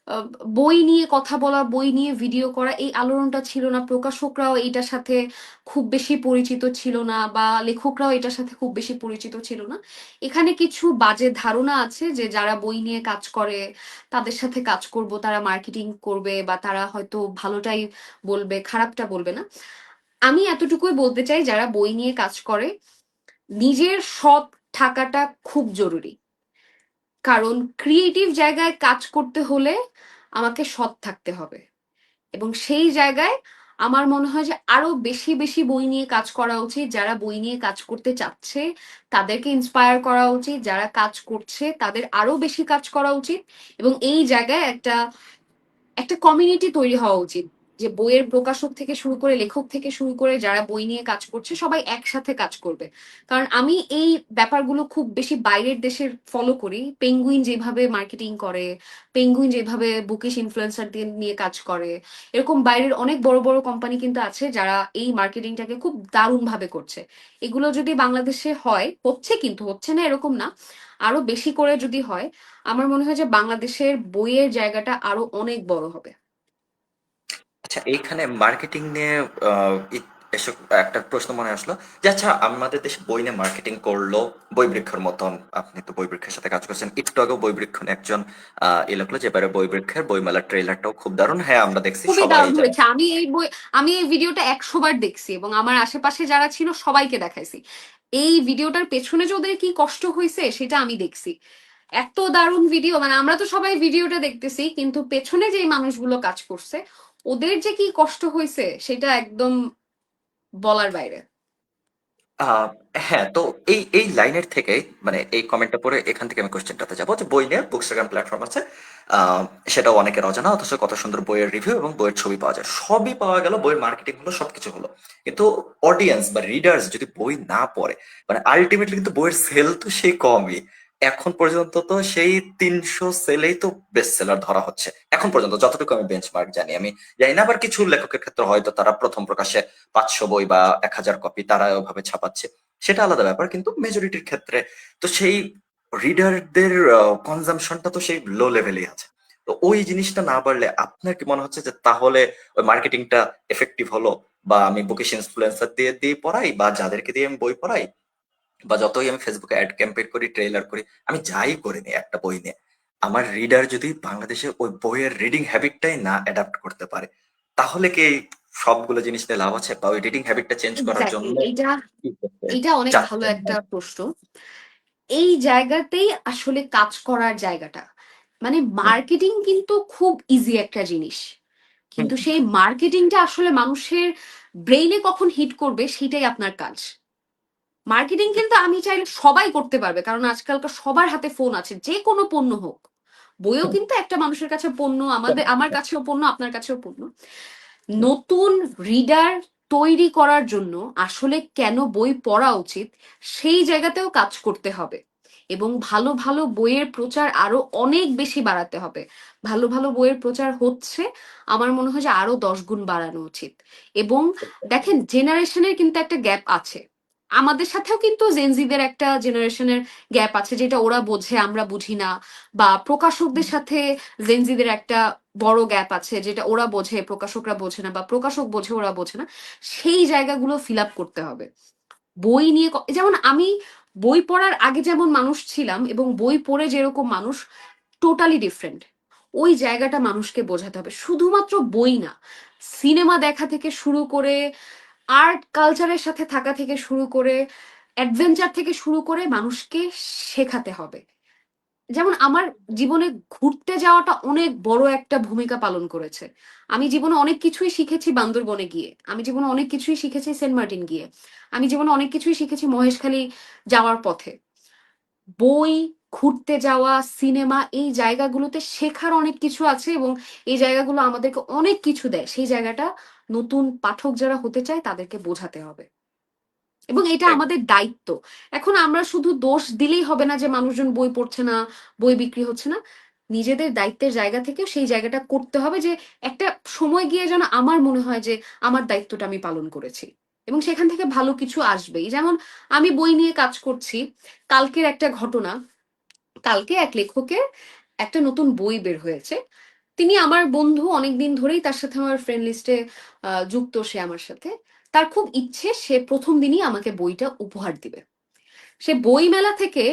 আহ, বই নিয়ে কথা বলা, বই নিয়ে ভিডিও করা, এই আলোড়নটা ছিল না। প্রকাশকরাও এইটার সাথে খুব বেশি পরিচিত ছিল না, বা লেখকরাও এটার সাথে খুব বেশি পরিচিত ছিল না। এখানে কিছু বাজে ধারণা আছে যে যারা বই নিয়ে কাজ করে তাদের সাথে কাজ করব, তারা মার্কেটিং করবে, বা তারা হয়তো ভালোটাই বলবে, খারাপটা বলবে না। আমি এতটুকুই বলতে চাই, যারা বই নিয়ে কাজ করে নিজের সৎ থাকাটা খুব জরুরি। কারণ ক্রিয়েটিভ জায়গায় কাজ করতে হলে আমাকে সৎ থাকতে হবে, এবং সেই জায়গায় আমার মনে হয় যে আরো বেশি বেশি বই নিয়ে কাজ করা উচিত। যারা বই নিয়ে কাজ করতে চাচ্ছে তাদেরকে ইন্সপায়ার করা উচিত, যারা কাজ করছে তাদের আরো বেশি কাজ করা উচিত। এবং এই জায়গায় একটা একটা কমিউনিটি তৈরি হওয়া উচিত, যে বইয়ের প্রকাশক থেকে শুরু করে, লেখক থেকে শুরু করে যারা বই নিয়ে কাজ করছে সবাই একসাথে কাজ করবে। কারণ আমি এই ব্যাপারগুলো খুব বেশি বাইরের দেশের ফলো করি। পেঙ্গুইন যেভাবে মার্কেটিং করে, পেঙ্গুইন যেভাবে বুকিশ ইনফ্লুয়েন্সারদের নিয়ে কাজ করে, এরকম বাইরের অনেক বড় বড় কোম্পানি কিন্তু আছে যারা এই মার্কেটিংটাকে খুব দারুণ ভাবে করছে। এগুলো যদি বাংলাদেশে হয়, হচ্ছে কিন্তু হচ্ছে না এরকম না, আরো বেশি করে যদি হয়, আমার মনে হয় যে বাংলাদেশের বইয়ের জায়গাটা আরো অনেক বড় হবে। আচ্ছা, এইখানে মার্কেটিং নিয়ে এসব একটা প্রশ্ন মনে আসলো যে আচ্ছা, আমাদের দেশে বই নিয়ে মার্কেটিং করলো বই বৃক্ষের মতন। আপনি তো বই বৃক্ষের সাথে কাজ করছেন, একটু আগেও বই বৃক্ষ নিয়ে একজন এ লাগলো যে এবারে বই বৃক্ষের বইমেলার ট্রেলারটাও খুব দারুণ। হ্যাঁ, আমরা দেখছি, খুবই সবাই দারুণ জানে। হয়েছে। আমি এই ভিডিওটা 100 বার দেখছি, এবং আমার আশেপাশে যারা ছিল সবাইকে দেখাইছি। এই ভিডিওটার পেছনে যে ওদের কি কষ্ট হয়েছে সেটা আমি দেখছি। এত দারুণ ভিডিও, মানে আমরা তো সবাই ভিডিওটা দেখতেছি, কিন্তু পেছনে যে মানুষগুলো কাজ করছে ওদের যে কি কষ্ট হয়েছে সেটা একদম বলার বাইরে। আহ হ্যাঁ, তো এই এই লাইনের থেকে, মানে এই কমেন্টটা পড়ে এখান থেকে আমি কোশ্চেনটাতে যাবো যে বই নিয়ে বুকস্টাগ্রাম প্ল্যাটফর্ম আছে, সেটাও অনেকের অজানা, অথচ কত সুন্দর বইয়ের রিভিউ এবং বইয়ের ছবি পাওয়া যায়, সবই পাওয়া গেল, বইয়ের মার্কেটিং হলো, সবকিছু হলো, কিন্তু অডিয়েন্স বা রিডার্স যদি বই না পড়ে, মানে আলটিমেটলি কিন্তু বইয়ের সেল তো সেই কমই। এখন পর্যন্ত তো সেই 300 সেলেই তো বেস্ট সেলার ধরা হচ্ছে এখন পর্যন্ত, যতটুকু আমি বেঞ্চমার্ক জানি। আমি জানি না, আবার কিছু লেখকের ক্ষেত্রে হয়তো তারা প্রথম প্রকাশে 500 বই বা 1000 কপি তারা ওভাবে ছাপাচ্ছে, সেটা আলাদা ব্যাপার, কিন্তু মেজরিটির ক্ষেত্রে তো সেই রিডারদের কনজাম্পশনটা তো সেই লো লেভেলেই আছে। তো ওই জিনিসটা না বাড়লে আপনার কি মনে হচ্ছে যে তাহলে ওই মার্কেটিংটা এফেক্টিভ হলো? বা আমি বুকিশ ইনফ্লুয়েন্সার দিয়ে দিয়ে পড়াই, বা যাদেরকে দিয়ে আমি বই পড়াই, বা যতই আমি ফেসবুকে অ্যাড ক্যাম্পেইন করি, ট্রেলার করি, আমি যাই করি নি একটা বই নিয়ে, আমার রিডার যদি বাংলাদেশে ওই বইয়ের রিডিং হ্যাবিটটাই না অ্যাডাপ্ট করতে পারে, তাহলে কি এই সবগুলো জিনিস নিয়ে লাভ আছে? বা ওই রিডিং হ্যাবিটটা চেঞ্জ করার এক্স্যাক্টলি, জন্য এইটা কি করতে এইটা অনেক ভালো চাচ্ছেন? একটা প্রশ্ন। এই জায়গাতেই আসলে কাজ করার জায়গাটা, মানে হুম, মার্কেটিং কিন্তু খুব ইজি একটা জিনিস, হুম, কিন্তু সেই মার্কেটিংটা আসলে মানুষের ব্রেইনে কখন হিট করবে সেটাই আপনার কাজ। মার্কেটিং কিন্তু আমি চাইলে সবাই করতে পারবে, কারণ আজকালকার সবার হাতে ফোন আছে, যে কোনো পণ্য হোক। বইও হুম, কিন্তু একটা মানুষের কাছে পণ্য, আমার কাছেও পণ্য, আপনার কাছেও পণ্য। হুম, নতুন রিডার তৈরি করার জন্য আসলে কেন বই পড়া উচিত সেই জায়গাতেও কাজ করতে হবে, এবং ভালো ভালো বইয়ের প্রচার আরো অনেক বেশি বাড়াতে হবে। ভালো ভালো বইয়ের প্রচার হচ্ছে, আমার মনে হয় যে আরো 10 গুণ বাড়ানো উচিত। এবং দেখেন, জেনারেশনের কিন্তু একটা গ্যাপ আছে, আমাদের সাথেও কিন্তু জেনজিদের একটা জেনারেশনের গ্যাপ আছে, যেটা ওরা বোঝে আমরা বুঝি না। বা প্রকাশকদের সাথে জেনজিদের একটা বড় গ্যাপ আছে, যেটা ওরা বোঝে প্রকাশকরা বোঝে না, বা প্রকাশক বোঝে ওরা বোঝে না। সেই জায়গাগুলো ফিল আপ করতে হবে। বই নিয়ে যেমন আমি বই পড়ার আগে যেমন মানুষ ছিলাম, এবং বই পড়ে যেরকম মানুষ, টোটালি ডিফারেন্ট। ওই জায়গাটা মানুষকে বোঝাতে হবে, শুধুমাত্র বই না, সিনেমা দেখা থেকে শুরু করে, আর্ট কালচারের সাথে থাকা থেকে শুরু করে, অ্যাডভেঞ্চার থেকে শুরু করে মানুষকে শেখাতে হবে। যেমন আমার জীবনে ঘুরতে যাওয়াটা অনেক বড় একটা ভূমিকা পালন করেছে। আমি জীবনে অনেক কিছুই শিখেছি বান্দরবনে গিয়ে, আমি জীবনে অনেক কিছুই শিখেছি সেন্ট মার্টিন গিয়ে, আমি জীবনে অনেক কিছুই শিখেছি মহেশখালী যাওয়ার পথে। বই, ঘুরতে যাওয়া, সিনেমা, এই জায়গাগুলোতে শেখার অনেক কিছু আছে, এবং এই জায়গাগুলো আমাদেরকে অনেক কিছু দেয়। সেই জায়গাটা নতুন পাঠক যারা হতে চায় তাদেরকে বোঝাতে হবে, এবং এটা আমাদের দায়িত্ব। এখন আমরা শুধু দোষ দিলেই হবে না যে মানুষজন বই পড়ছে না, বই বিক্রি হচ্ছে না। নিজেদের দায়িত্বের জায়গা থেকেও সেই জায়গাটা করতে হবে, যে একটা সময় গিয়ে যেন আমার মনে হয় যে আমার দায়িত্বটা আমি পালন করেছি, এবং সেখান থেকে ভালো কিছু আসবেই। যেমন আমি বই নিয়ে কাজ করছি, কালকের একটা ঘটনা, কালকে এক লেখকের একটা নতুন বই বের হয়েছে, তিনি আমার বন্ধু, অনেকদিন ধরেই তার সাথে আমার ফ্রেন্ড লিস্টে যুক্ত সে আমার সাথে। তার খুব ইচ্ছে সে প্রথম দিনই আমাকে বইটা উপহার দিবে। সে বই মেলা থেকে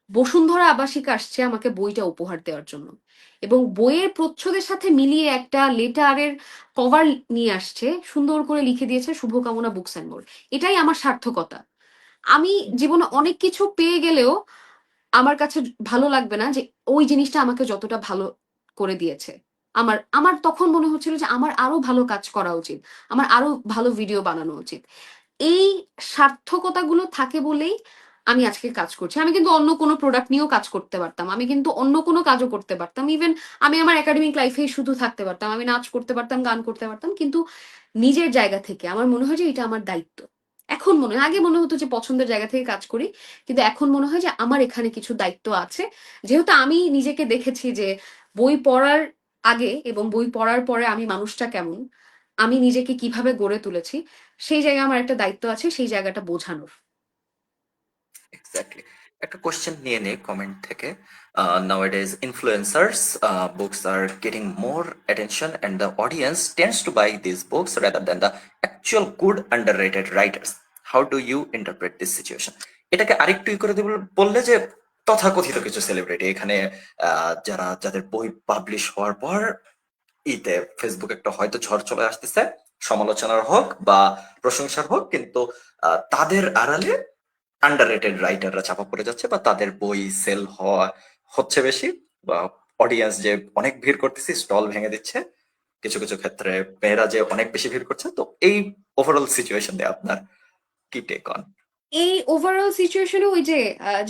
বসুন্ধরা আবাসিক আসছে আমাকে বইটা উপহার দেওয়ার জন্য, এবং বইয়ের প্রচ্ছদের সাথে মিলিয়ে একটা লেটারের কভার নিয়ে আসছে, সুন্দর করে লিখে দিয়েছে শুভকামনা বুকস অ্যান্ড মোর। এটাই আমার সার্থকতা। আমি জীবনে অনেক কিছু পেয়ে গেলেও আমার কাছে ভালো লাগবে না যে ওই জিনিসটা আমাকে যতটা ভালো করে দিয়েছে। আমার আমার তখন মনে হচ্ছিল যে আমার আরো ভালো কাজ করা উচিত, আমার আরো ভালো ভিডিও বানানো উচিত। এই সার্থকতাগুলো থাকে বলেই আমি আজকে কাজ করছি। আমি কিন্তু অন্য কোনো প্রোডাক্ট নিয়েও কাজ করতে পারতাম, আমি কিন্তু অন্য কোনো কাজও করতে পারতাম, ইভেন আমি আমার একাডেমিক লাইফেই শুধু থাকতে পারতাম, আমি নাচ করতে পারতাম, গান করতে পারতাম, কিন্তু নিজের জায়গা থেকে আমার মনে হয় যে এটা আমার দায়িত্ব। এখন মনে হয়, আগে মনে হতো যে পছন্দের জায়গা থেকে কাজ করি, কিন্তু এখন মনে হয় যে আমার এখানে কিছু দায়িত্ব আছে। যেহেতু আমি নিজেকে দেখেছি যে বই পড়ার আগে এবং বই পড়ার পরে আমি মানুষটা কেমন, আমি নিজেকে কিভাবে গড়ে তুলেছি, সেই জায়গায় আমার একটা দায়িত্ব আছে, সেই জায়গাটা বোঝানোর। এক্স্যাক্টলি। একটা কোশ্চেন নিয়ে নে কমেন্ট থেকে। Nowadays influencers books are getting more attention and the audience tends to buy these books rather than the actual good underrated writers. How do you interpret this situation? এটাকে আরেকটু করে দেব, বললে যে তথাকথিত কিছু সেলিব্রিটি এখানে যাদের বই পাবলিশ হওয়ার পর ইতে ফেসবুক একটা হয়তো ঝড় চলে আসতেছে, সমালোচনার হোক বা প্রশংসার হোক, কিন্তু তাদের আড়ালে আন্ডাররেটেড রাইটাররা চাপা পড়ে যাচ্ছে বা তাদের বই সেল হচ্ছে বেশি, বা অডিয়েন্স যে অনেক ভিড় করতেছে, স্টল ভেঙে দিচ্ছে, কিছু কিছু ক্ষেত্রে মেয়েরা যে অনেক বেশি ভিড় করছে। তো এই ওভারঅল সিচুয়েশন দিয়ে আপনার কি টেক অন? এই ওভারঅল সিচুয়েশনে ওই যে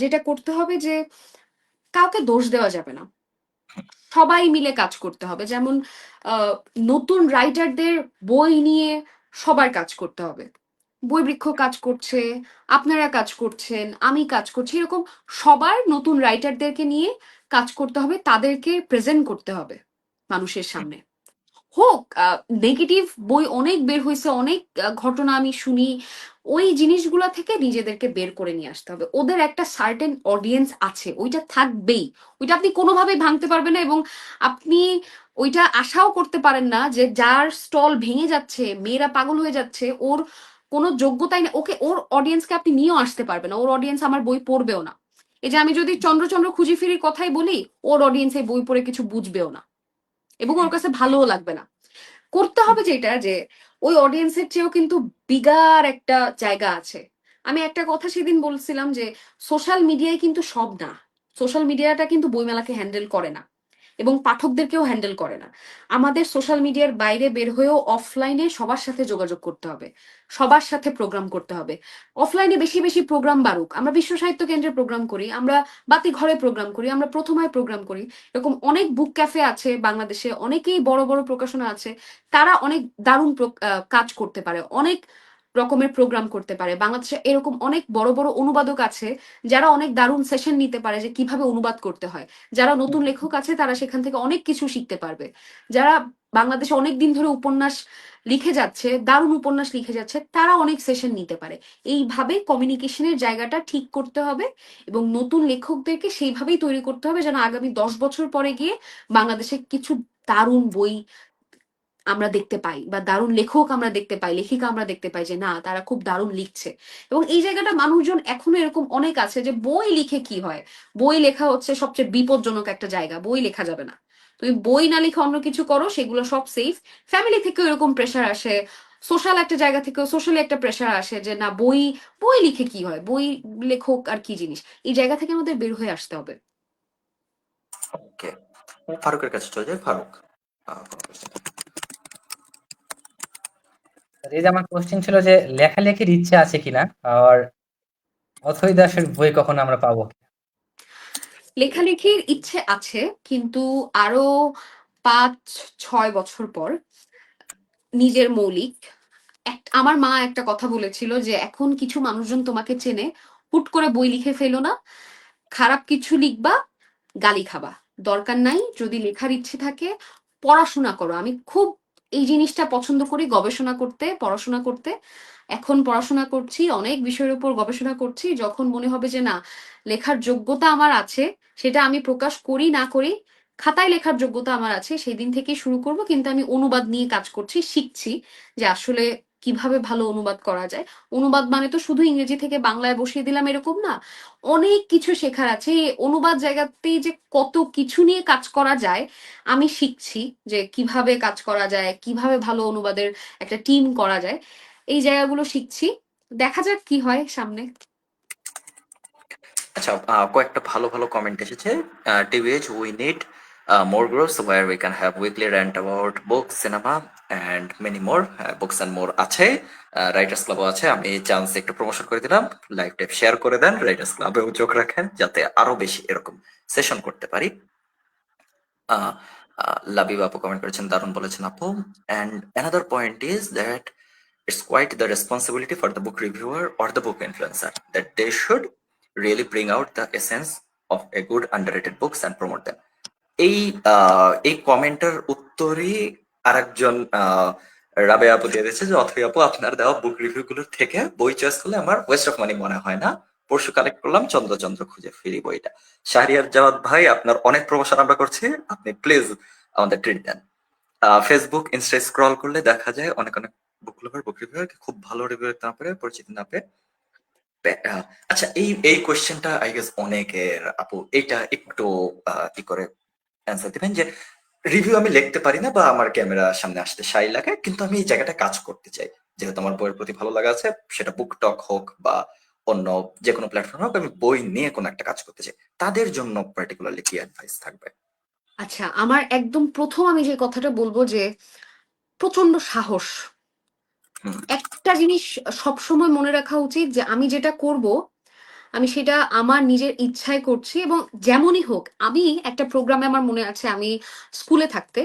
যেটা করতে হবে যে কাউকে দোষ দেওয়া যাবে না, সবাই মিলে কাজ করতে হবে। যেমন আহ, নতুন রাইটারদের বই নিয়ে সবার কাজ করতে হবে। বই বৃক্ষ কাজ করছে, আপনারা কাজ করছেন, আমি কাজ করছি, এরকম সবার নতুন রাইটারদেরকে নিয়ে কাজ করতে হবে, তাদেরকে প্রেজেন্ট করতে হবে মানুষের সামনে। হোক নেগেটিভ বই অনেক বের হয়েছে, অনেক ঘটনা আমি শুনি, ওই জিনিসগুলা থেকে নিজেদেরকে বের করে নিয়ে আসতে হবে। ওদের একটা সার্টেন অডিয়েন্স আছে, ওইটা থাকবেই, ওইটা আপনি কোনোভাবেই ভাঙতে পারবেন না। এবং আপনি ওইটা আশাও করতে পারেন না যে যার স্টল ভেঙে যাচ্ছে, মেয়েরা পাগল হয়ে যাচ্ছে, ওর কোনো যোগ্যতাই না, ওকে ওর অডিয়েন্সকে আপনি নিয়েও আসতে পারবেন না, ওর অডিয়েন্স আমার বই পড়বেও না। এই যে আমি যদি চন্দ্র চন্দ্র খুঁজি ফিরির কথাই বলি, ওর অডিয়েন্স এই বই পড়ে কিছু বুঝবেও না এবং ওর কাছে ভালোও লাগবে না। করতে হবে যেটা যে ওই অডিয়েন্সের চেয়েও কিন্তু বিগার একটা জায়গা আছে। আমি একটা কথা সেদিন বলছিলাম যে সোশ্যাল মিডিয়ায় কিন্তু সব না, সোশ্যাল মিডিয়াটা কিন্তু বইমেলাকে হ্যান্ডেল করে না এবং পাঠকদেরকেও হ্যান্ডেল করে না। আমাদের সোশ্যাল মিডিয়ার বাইরে বের হয়েও অফলাইনে সবার সাথে যোগাযোগ করতে হবে, সবার সাথে প্রোগ্রাম করতে হবে। অফলাইনে বেশি বেশি প্রোগ্রাম বাড়ুক, আমরা বিশ্ব সাহিত্য কেন্দ্রে প্রোগ্রাম করি, আমরা বাতি ঘরে প্রোগ্রাম করি, আমরা প্রথমায় প্রোগ্রাম করি, এরকম অনেক বুক ক্যাফে আছে বাংলাদেশে, অনেকেই বড় বড় প্রকাশনা আছে, তারা অনেক দারুণ কাজ করতে পারে, অনেক রকমের প্রোগ্রাম করতে পারে। বাংলাদেশে এরকম অনেক বড় বড় অনুবাদক আছে যারা অনেক দারুণ সেশন নিতে পারে যে কিভাবে অনুবাদ করতে হয়। যারা নতুন লেখক আছে তারা সেখান থেকে অনেক কিছু শিখতে পারবে। যারা বাংলাদেশে অনেক দিন ধরে উপন্যাস লিখে যাচ্ছে, দারুণ উপন্যাস লিখে যাচ্ছে, তারা অনেক সেশন নিতে পারে। এইভাবে কমিউনিকেশনের জায়গাটা ঠিক করতে হবে এবং নতুন লেখকদেরকে সেইভাবেই তৈরি করতে হবে যেন আগামী 10 বছর পরে গিয়ে বাংলাদেশে কিছু দারুণ বই আমরা দেখতে পাই বা দারুণ লেখক আমরা দেখতে পাই, লেখিকা আমরা দেখতে পাই যে না তারা খুব দারুণ লিখছে। এবং এই জায়গাটা মানুষজন এখনো এরকম অনেক আছে যে বই লিখে কি হয়, বই লেখা হচ্ছে সবচেয়ে বিপজ্জনক একটা জায়গা, বই লেখা যাবে না, তুমি বই না লিখে অন্য কিছু করো, সেগুলো সব সেফ। ফ্যামিলি থেকেও এরকম প্রেশার আসে, সোশ্যাল একটা জায়গা থেকেও সোশ্যালি একটা প্রেশার আসে যে না বই, বই লিখে কি হয়, বই লেখক আর কি জিনিস। এই জায়গা থেকে আমাদের বের হয়ে আসতে হবে। ওকে, ফারুকের কাছে চলে যাই। ফারুক, কোনো question? এই যে আমার কোশ্চেন ছিল যে লেখালেখির ইচ্ছা আছে কিনা, আর অথৈ দাসের বই কখন আমরা পাবো? লেখালেখির ইচ্ছে আছে, কিন্তু আরো 5-6 বছর পর নিজের মৌলিক আমার মা একটা কথা বলেছিল যে এখন কিছু মানুষজন তোমাকে চেনে, হুট করে বই লিখে ফেলো না, খারাপ কিছু লিখবা, গালি খাবা, দরকার নাই। যদি লেখার ইচ্ছে থাকে পড়াশোনা করো। আমি খুব এই জিনিসটা পছন্দ করি, গবেষণা করতে, পড়াশোনা করতে। এখন পড়াশোনা করছি, অনেক বিষয়ের উপর গবেষণা করছি। যখন মনে হবে যে না লেখার যোগ্যতা আমার আছে, সেটা আমি প্রকাশ করি না করি, খাতায় লেখার যোগ্যতা আমার আছে, সেই দিন থেকেই শুরু করব। কিন্তু আমি অনুবাদ নিয়ে কাজ করছি, শিখছি যে আসলে কিভাবে ভালো অনুবাদ করা যায়। অনুবাদ মানে তো শুধু ইংরেজি থেকে বাংলায় বসিয়ে দিলাম এরকম না, অনেক কিছু শেখার আছে। এই অনুবাদ জায়গাতেই যে কত কিছু নিয়ে কাজ করা যায় আমি শিখছি, যে কিভাবে কাজ করা যায়, কিভাবে ভালো অনুবাদের একটা টিম করা যায়, এই জায়গাগুলো শিখছি। দেখা যাক কি হয় সামনে। আচ্ছা, কয়েকটা ভালো ভালো কমেন্ট এসেছে। TVH, we need more groups where we can have weekly rant about books, cinema and many more. Books and more আছে, রাইটার্স ক্লাবও আছে। আমি এই চান্স একটু প্রমোশন করে দিলাম, লাইভ টাইপ শেয়ার করে দেন, রাইটার্স ক্লাবেও চোখ রাখেন যাতে আরো বেশি এরকম সেশন করতে পারি। লাবিব আপু কমেন্ট করেছেন, দারুণ বলেছেন আপু। And another point is that it's quite the responsibility for the book reviewer or the book influencer that they should really bring out the essence of a good underrated books and promote them. এই এই কমেন্টের উত্তরই আরেকজন রাবে আপু দিয়ে দিয়েছে যে, অথই আপু আপনার দেওয়া বুক রিভিউ গুলোর থেকে বই চয়েস করলে আমার ওয়েস্ট অফ মানি মনে হয় না। পরশু কালেক্ট করলাম চন্দ্র খুঁজে ফিরি বইটা। শাহরিয়ার জাওয়াদ ভাই, আপনার অনেক প্রমোশন আমরা করছি, আপনি প্লিজ আমাদের ট্রিট দেন। ফেসবুক ইনস্টা স্ক্রল করলে দেখা যায় অনেক অনেক বুক লাভার, বুক রিভিউয়ার খুব ভালো রিভিউ না পেরে, পরিচিতি না পেয়ে। আচ্ছা, এই কোয়েশ্চেনটা আই গেস অনেকের আপু, এটা একটু কি করে অ্যান্সার দিবেন যে রিভিউ আমি লিখতে পারি না বা আমার ক্যামেরা সামনে আসতে শাই লাগে, কিন্তু আমি এই জায়গাটা কাজ করতে চাই। যেহেতু আমার বইয়ের প্রতি ভালো লাগা আছে, সেটা বুক টক হোক বা অন্য যে কোনো প্ল্যাটফর্ম হোক, আমি বই নিয়ে কোনো একটা কাজ করতে চাই, তাদের জন্য পার্টিকুলারলি কি অ্যাডভাইস থাকবে? আচ্ছা, আমার একদম প্রথম আমি যে কথাটা বলবো যে প্রচন্ড সাহস। হুম, একটা জিনিস সবসময় মনে রাখা উচিত যে আমি যেটা করব আমি সেটা আমার নিজের ইচ্ছায় করছি, এবং যেমনই হোক। আমি একটা প্রোগ্রামে, আমার মনে আছে আমি স্কুলে থাকতে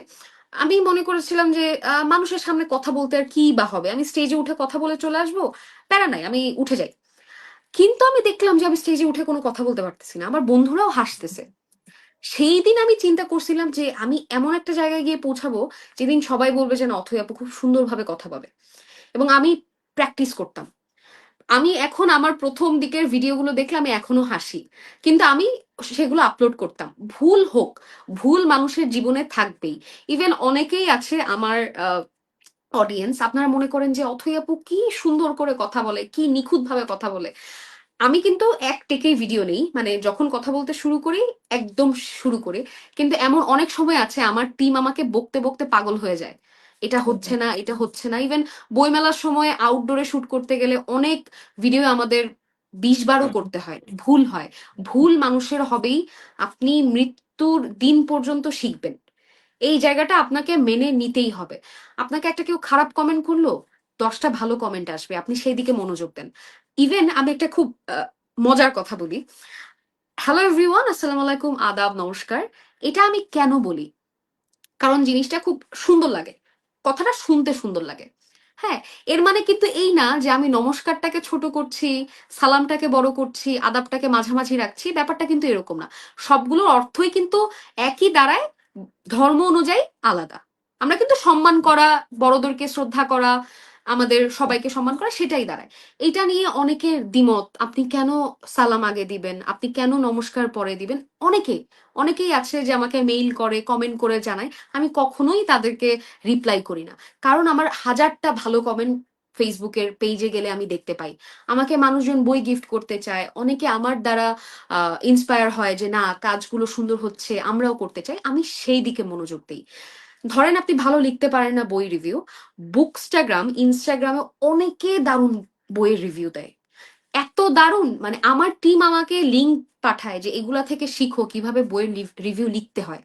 আমি মনে করেছিলাম যে মানুষের সামনে কথা বলতে আর কি বা হবে, আমি স্টেজে উঠে কথা বলে চলে আসবো, প্যারা নাই, আমি উঠে যাই। কিন্তু আমি দেখলাম যে আমি স্টেজে উঠে কোনো কথা বলতে পারতেছি না, আমার বন্ধুরাও হাসতেছে। সেই দিন আমি চিন্তা করছিলাম যে আমি এমন একটা জায়গায় গিয়ে পৌঁছাবো যেদিন সবাই বলবে যে না, অথই আপু খুব সুন্দরভাবে কথা বলে। এবং আমি প্র্যাকটিস করতাম। আমি এখন আমার প্রথম দিকের ভিডিওগুলো দেখলে আমি এখনো হাসি, কিন্তু আমি সেগুলো আপলোড করতাম। ভুল হোক, ভুল মানুষের জীবনে থাকবেই। ইভেন অনেকেই আছে আমার অডিয়েন্স, আপনারা মনে করেন যে অথই আপু কি সুন্দর করে কথা বলে, কি নিখুঁত ভাবে কথা বলে। আমি কিন্তু এক টেকেই ভিডিও নেই, মানে যখন কথা বলতে শুরু করি একদম শুরু করে। কিন্তু এমন অনেক সময় আছে আমার টিম আমাকে বকতে বকতে পাগল হয়ে যায়, এটা হচ্ছে না, এটা হচ্ছে না। ইভেন বইমেলার সময় আউটডোরে শুট করতে গেলে অনেক ভিডিও আমাদের 20 বারও হুম, করতে হয়, ভুল হয়। ভুল মানুষের হবেই, আপনি মৃত্যুর দিন পর্যন্ত শিখবেন। এই জায়গাটা আপনাকে মেনে নিতেই হবে। আপনাকে একটা কেউ খারাপ কমেন্ট করলো, 10টা ভালো কমেন্ট আসবে, আপনি সেই দিকে মনোযোগ দেন। ইভেন আমি একটা খুব মজার কথা বলি। হ্যালো এভরিওয়ান, আসসালামু আলাইকুম, আদাব, নমস্কার। এটা আমি কেন বলি? কারণ জিনিসটা খুব সুন্দর লাগে, কথাটা শুনতে সুন্দর লাগে। হ্যাঁ, এর মানে কিন্তু এই না যে আমি নমস্কারটাকে ছোট করছি, সালামটাকে বড় করছি, আদাবটাকে মাঝামাঝি রাখছি, ব্যাপারটা কিন্তু এরকম না। সবগুলোর অর্থই কিন্তু একই দাঁড়ায়, ধর্ম অনুযায়ী আলাদা। আমরা কিন্তু সম্মান করা, বড়দেরকে শ্রদ্ধা করা, আমাদের সবাইকে সম্মান করা, সেটাই দাঁড়ায়। এটা নিয়ে অনেকের দ্বিমত, আপনি কেন সালাম আগে দিবেন, আপনি কেন নমস্কার পরে দিবেন। অনেকেই আছে যে আমাকে মেইল করে, কমেন্ট করে জানায়, আমি কখনোই তাদেরকে রিপ্লাই করি না। কারণ আমার হাজারটা ভালো কমেন্ট ফেসবুকের পেজে গেলে আমি দেখতে পাই। আমাকে মানুষজন বই গিফট করতে চায়, অনেকে আমার দ্বারা ইন্সপায়ার হয় যে না, কাজগুলো সুন্দর হচ্ছে, আমরাও করতে চাই, আমি সেই দিকে মনোযোগ দিই। ধরেন আপনি ভালো লিখতে পারেন না বই রিভিউ, ইনস্টাগ্রামে অনেকে দারুণ বইয়ের রিভিউ দেয়, এত দারুণ, মানে আমার টিম আমাকে লিংক পাঠায় যে এগুলা থেকে শিখো কিভাবে বইয়ের রিভিউ লিখতে হয়।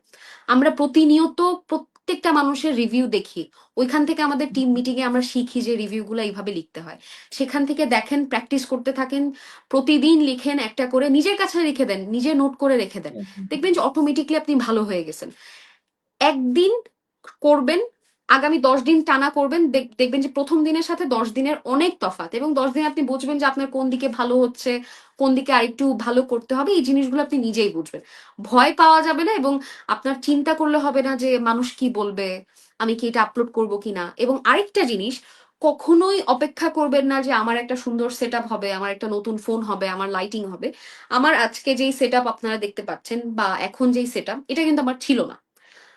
আমরা প্রতিনিয়ত প্রত্যেকটা মানুষের রিভিউ দেখি, ওইখান থেকে আমাদের টিম মিটিং এ আমরা শিখি যে রিভিউগুলো এইভাবে লিখতে হয়। সেখান থেকে দেখেন, প্র্যাকটিস করতে থাকেন, প্রতিদিন লিখেন, একটা করে নিজের কাছে রেখে দেন, নিজে নোট করে রেখে দেন, হুম, হুম, দেখবেন যে অটোমেটিকলি আপনি ভালো হয়ে গেছেন। একদিন করবেন, আগামী 10 দিন টানা করবেন, দেখবেন যে প্রথম দিনের সাথে 10 দিনের অনেক তফাৎ, এবং 10 দিন আপনি বুঝবেন যে আপনার কোন দিকে ভালো হচ্ছে, কোন দিকে আরেকটু ভালো করতে হবে। এই জিনিসগুলো আপনি নিজেই বুঝবেন, ভয় পাওয়া যাবে না, এবং আপনার চিন্তা করলে হবে না যে মানুষ কি বলবে, আমি কি এটা আপলোড করবো কিনা। এবং আরেকটা জিনিস, কখনোই অপেক্ষা করবেন না যে আমার একটা সুন্দর সেট হবে, আমার একটা নতুন ফোন হবে, আমার লাইটিং হবে। আমার আজকে যেই সেট আপনারা দেখতে পাচ্ছেন, বা এখন যেই সেট এটা কিন্তু আমার ছিল না।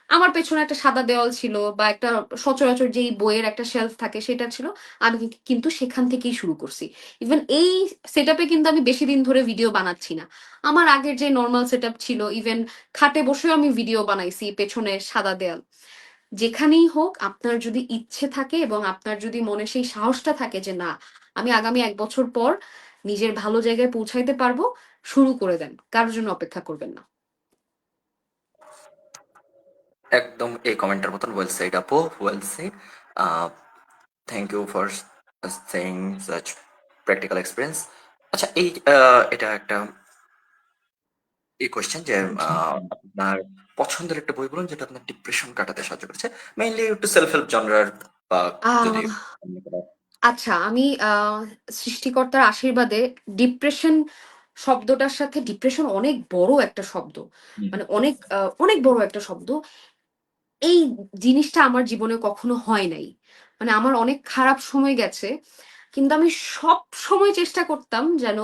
আমার পেছনে একটা সাদা দেওয়াল ছিল বা একটা সচরাচর যেই বইয়ের একটা শেলফ থাকে সেটা ছিল। আমি কিন্তু সেখান থেকেই শুরু করছি। ইভেন এই সেট আপে কিন্তু আমি বেশি দিন ধরে ভিডিও বানাচ্ছি না। আমার আগের যে নর্মাল সেট আপ ছিল, ইভেন খাটে বসেও আমি ভিডিও বানাইছি, পেছনে সাদা দেয়াল। যেখানেই হোক, আপনার যদি ইচ্ছে থাকে এবং আপনার যদি মনে সেই সাহসটা থাকে যে না, আমি আগামী 1 বছর পর নিজের ভালো জায়গায় পৌঁছাইতে পারবো, শুরু করে দেন, কারোর জন্য অপেক্ষা করবেন না। একদম এই কমেন্টের মতন ওয়েল সেড আপু, well said. Thank you for saying such practical experience. আচ্ছা, এটা একটা এই কোয়েশ্চেন যে আপনার পছন্দের একটা বই বলুন যেটা আপনার ডিপ্রেশন কাটাতে সাহায্য করেছে, মেইনলি একটু সেলফ হেল্প জনরার, বা যদি আহ অন্য কোনো। আচ্ছা, আমি সৃষ্টিকর্তার আশীর্বাদে ডিপ্রেশন শব্দটার সাথে, ডিপ্রেশন অনেক বড় একটা শব্দ, হুম, মানে অনেক অনেক বড় একটা শব্দ। এই জিনিসটা আমার জীবনে কখনো হয় নাই। মানে আমার অনেক খারাপ সময় গেছে, কিন্তু আমি সব সময় চেষ্টা করতাম যেন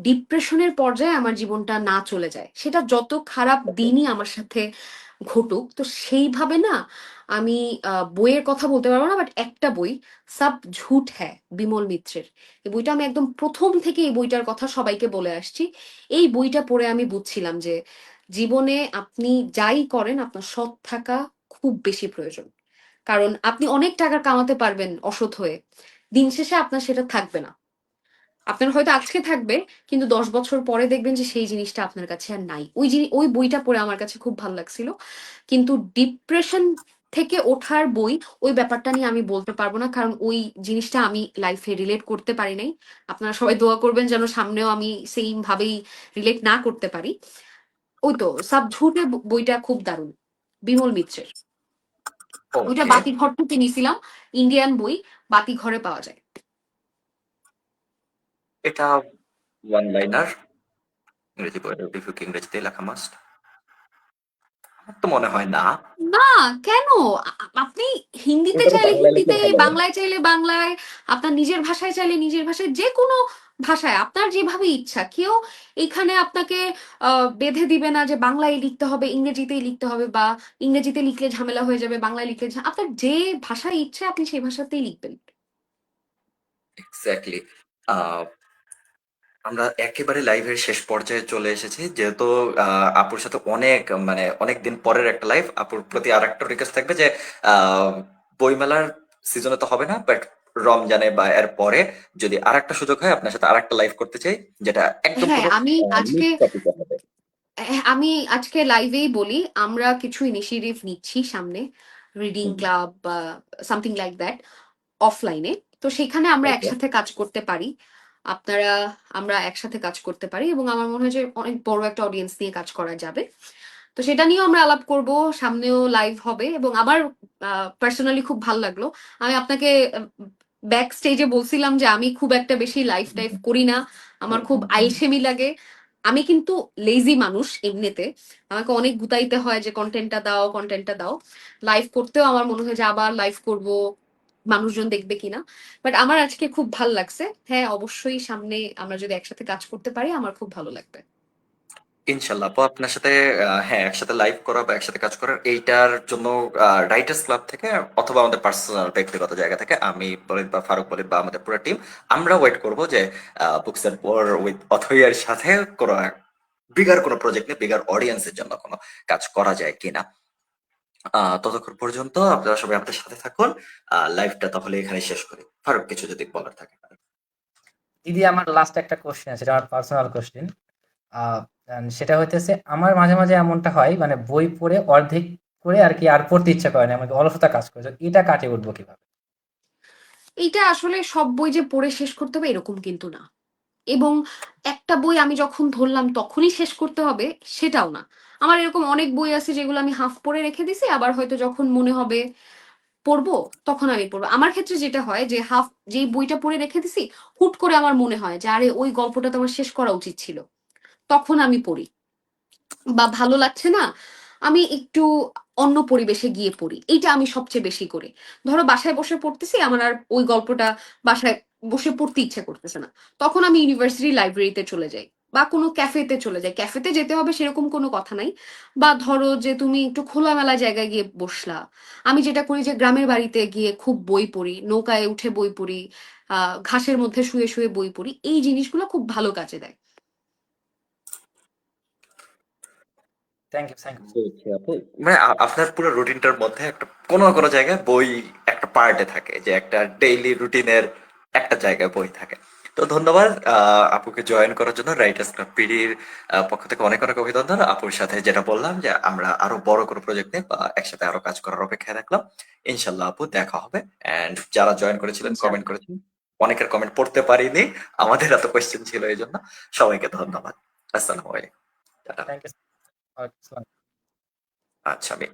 ডিপ্রেশনের পর্যায়ে আমার জীবনটা না চলে যায়। সেটা যত খারাপ ওকে। দিনই আমার সাথে ঘটুক। তো সেইভাবে না, আমি বইয়ের কথা বলতে পারবো না, বাট একটা বই, সব ঝুট হ্যায়, বিমল মিত্রের। এই বইটা আমি একদম প্রথম থেকে এই বইটার কথা সবাইকে বলে আসছি। এই বইটা পড়ে আমি বুঝছিলাম যে জীবনে আপনি যাই করেন, আপনার সৎ থাকা খুব বেশি প্রয়োজন। কারণ আপনি অনেক টাকা কামাতে পারবেন অসৎ হয়ে, দিন শেষে আপনার সেটা থাকবে না। আপনার হয়তো আজকে থাকবে, কিন্তু 10 বছর পরে দেখবেন যে সেই জিনিসটা আপনার কাছে আর নাই। ওই বইটা পড়ে আমার কাছে খুব ভালো লাগছিল। কিন্তু ডিপ্রেশন থেকে ওঠার বই, ওই ব্যাপারটা নিয়ে আমি বলতে পারবো না, কারণ ওই জিনিসটা আমি লাইফে রিলেট করতে পারি নাই। আপনারা সবাই দোয়া করবেন যেন সামনেও আমি সেম ভাবেই রিলেট না করতে পারি। ওই তো সাব ঝুটে বইটা খুব দারুণ, বিমল মিত্রের। ওইটা ওকে, বাতিঘর থেকে নিয়েছিলাম, ইন্ডিয়ান বই, বাতিঘরে পাওয়া যায়। এটা ওয়ান লাইনার, ইংরেজি বইয়ের রিভিউ কি ইংরেজিতে লেখা মাস্ট? আমার তো মনে হয় না। না, কেন? আপনি হিন্দিতে ওটারও চাইলে বাংলা লিখলে হিন্দিতে, ভালো হয়। বাংলায় চাইলে বাংলায়, আপনার নিজের ভাষায় চাইলে নিজের ভাষায়, যে কোনো ভাষায় আপনার যেভাবে ইচ্ছা। কেউ এখানে আপনাকে বেঁধে দিবে না যে বাংলায় লিখতে হবে, ইংরেজিতেই লিখতে হবে, বা ইংরেজিতে লিখলে ঝামেলা হয়ে যাবে, বাংলায় লিখলে আপনার যে ভাষায় ইচ্ছে আপনি সেই ভাষাতেই লিখবেন। এক্স্যাক্টলি। আমরা একেবারে লাইভের শেষ পর্যায়ে চলে এসেছি, যেহেতু আপুর সাথে অনেক, মানে অনেক দিন পরের একটা লাইভ। আপুর প্রতি আর একটা রিকোয়েস্ট থাকবে যে আহ, বইমেলার সিজনে তো হবে না, বাট রমজানে বা এর পরে যদি আর একটা সুযোগ হয় আপনার সাথে আর একটা লাইভ করতে চাই, যেটা একদম হ্যাঁ, কোনো আমি আজকে, নিজ টপিকে হবে। আমি আজকে লাইভেই বলি, আমরা কিছু ইনিশিয়েটিভ নিচ্ছি সামনে, রিডিং হুম, ক্লাব বা সামথিং লাইক দ্যাট, অফলাইনে। তো সেখানে আমরা ওকে। একসাথে কাজ করতে পারি। আপনারা, আমরা একসাথে কাজ করতে পারি এবং আমার মনে হয় যে অনেক বড় একটা অডিয়েন্স নিয়ে কাজ করা যাবে। তো সেটা নিয়েও আমরা আলাপ করব, সামনেও লাইভ হবে। এবং আমার পার্সোনালি খুব ভালো লাগলো, আমি আপনাকে ব্যাক স্টেজে বলছিলাম যে আমি খুব একটা বেশি লাইভ টাইভ করি না, আমার খুব আইলসেমি লাগে। আমি কিন্তু লেজি মানুষ এমনিতে, আমাকে অনেক গুতাইতে হয় যে কন্টেন্টটা দাও, কন্টেন্টটা দাও। লাইভ করতেও আমার মনে হয় যে আবার লাইভ করব, মানুষজন দেখবে কিনা। বাট আমার আজকে খুব ভালো লাগছে। হ্যাঁ, অবশ্যই সামনে আমরা যদি একসাথে কাজ করতে পারি আমার খুব ভালো লাগবে। ইনশাল্লাহ আপু, আপনার সাথে হ্যাঁ একসাথে লাইভ করা বা একসাথে কাজ করার এইটার জন্য রাইটার্স ক্লাব থেকে অথবা আমাদের পার্সোনাল ব্যক্তিগত জায়গা থেকে আমি বলি বা ফারুক বলি বা আমাদের পুরো টিম, আমরা ওয়েট করব যে বুকস এর পর উইথ অথইয়ার সাথে কোনো বিগার কোনো প্রজেক্ট নিয়ে বিগার অডিয়েন্সের জন্য কোনো কাজ করা যায় কিনা। ততক্ষণ পর্যন্ত আপনারা সবাই আমাদের সাথে থাকুন। লাইভটা তাহলে এখানে শেষ করি। ফারুক, কিছু যদি বলার থাকে। দিদি, আমার লাস্ট একটা কোশ্চেন আছে, এটা আমার পার্সোনাল কোশ্চেন। সেটা হইতেছে, আমার মাঝে মাঝে এমনটা হয়, মানে বই পড়ে অর্ধেক করে আর কি আর পড়তে ইচ্ছা করে না, আমাকে অলসতা কাজ করে। তো এটা কাটিয়ে উঠবো কিভাবে? এইটা আসলে সব বই যে পড়ে শেষ করতে হবে এরকম কিন্তু না। এবং একটা বই আমি যখন ধরলাম তখনই শেষ করতে হবে সেটাও না। আমার এরকম অনেক বই আছে যেগুলো আমি হাফ পড়ে রেখে দিছি, আবার হয়তো যখন মনে হবে পড়বো তখন আমি পড়বো। আমার ক্ষেত্রে যেটা হয় যে হাফ যেই বইটা পড়ে রেখে দিছি, হুট করে আমার মনে হয় যে আরে ওই গল্পটা তো আমার শেষ করা উচিত ছিল, তখন আমি পড়ি। বা ভালো লাগছে না, আমি একটু অন্য পরিবেশে গিয়ে পড়ি, এইটা আমি সবচেয়ে বেশি করি। ধরো বাসায় বসে পড়তেছি, আমার আর ওই গল্পটা বাসায় বসে পড়তে ইচ্ছে করতেছে না, তখন আমি ইউনিভার্সিটি লাইব্রেরিতে চলে যাই। বা কোনো ক্যাফেতে চলে যাই, ক্যাফেতে যেতে হবে সেরকম কোনো কথা নাই, বা ধরো যে তুমি একটু খোলামেলা জায়গায় গিয়ে বসলা। আমি যেটা করি যে গ্রামের বাড়িতে গিয়ে খুব বই পড়ি, নৌকায় উঠে বই পড়ি, ঘাসের মধ্যে শুয়ে শুয়ে বই পড়ি, এই জিনিসগুলো খুব ভালো কাজে দেয়। Thank you, thank you. বুঝছি আপু। মানে আপনার পুরো রুটিনটার মধ্যে একটা কোনো না কোনো জায়গায় বই একটা পার্টে থাকে, যে একটা ডেইলি রুটিনের একটা জায়গায় বই থাকে। তো ধন্যবাদ আপুকে জয়েন করার জন্য। রাইটার্স ক্লাব পিডির পক্ষ থেকে অনেক অনেক অভিনন্দন। আপুর সাথে যেটা বললাম যে আমরা আরো বড় কোনো প্রজেক্ট নিয়ে একসাথে আরো কাজ করার অপেক্ষায় রাখলাম। ইনশাল্লাহ আপু দেখা হবে। এন্ড যারা জয়েন করেছিলেন, কমেন্ট ইনশাআল্লাহ। করেছেন, অনেকের কমেন্ট পড়তে পারিনি, আমাদের এত কোয়েশ্চেন ছিল এই জন্য। সবাইকে ধন্যবাদ। আসসালামু আলাইকুম। টাটা। Thank you. আচ্ছা আমি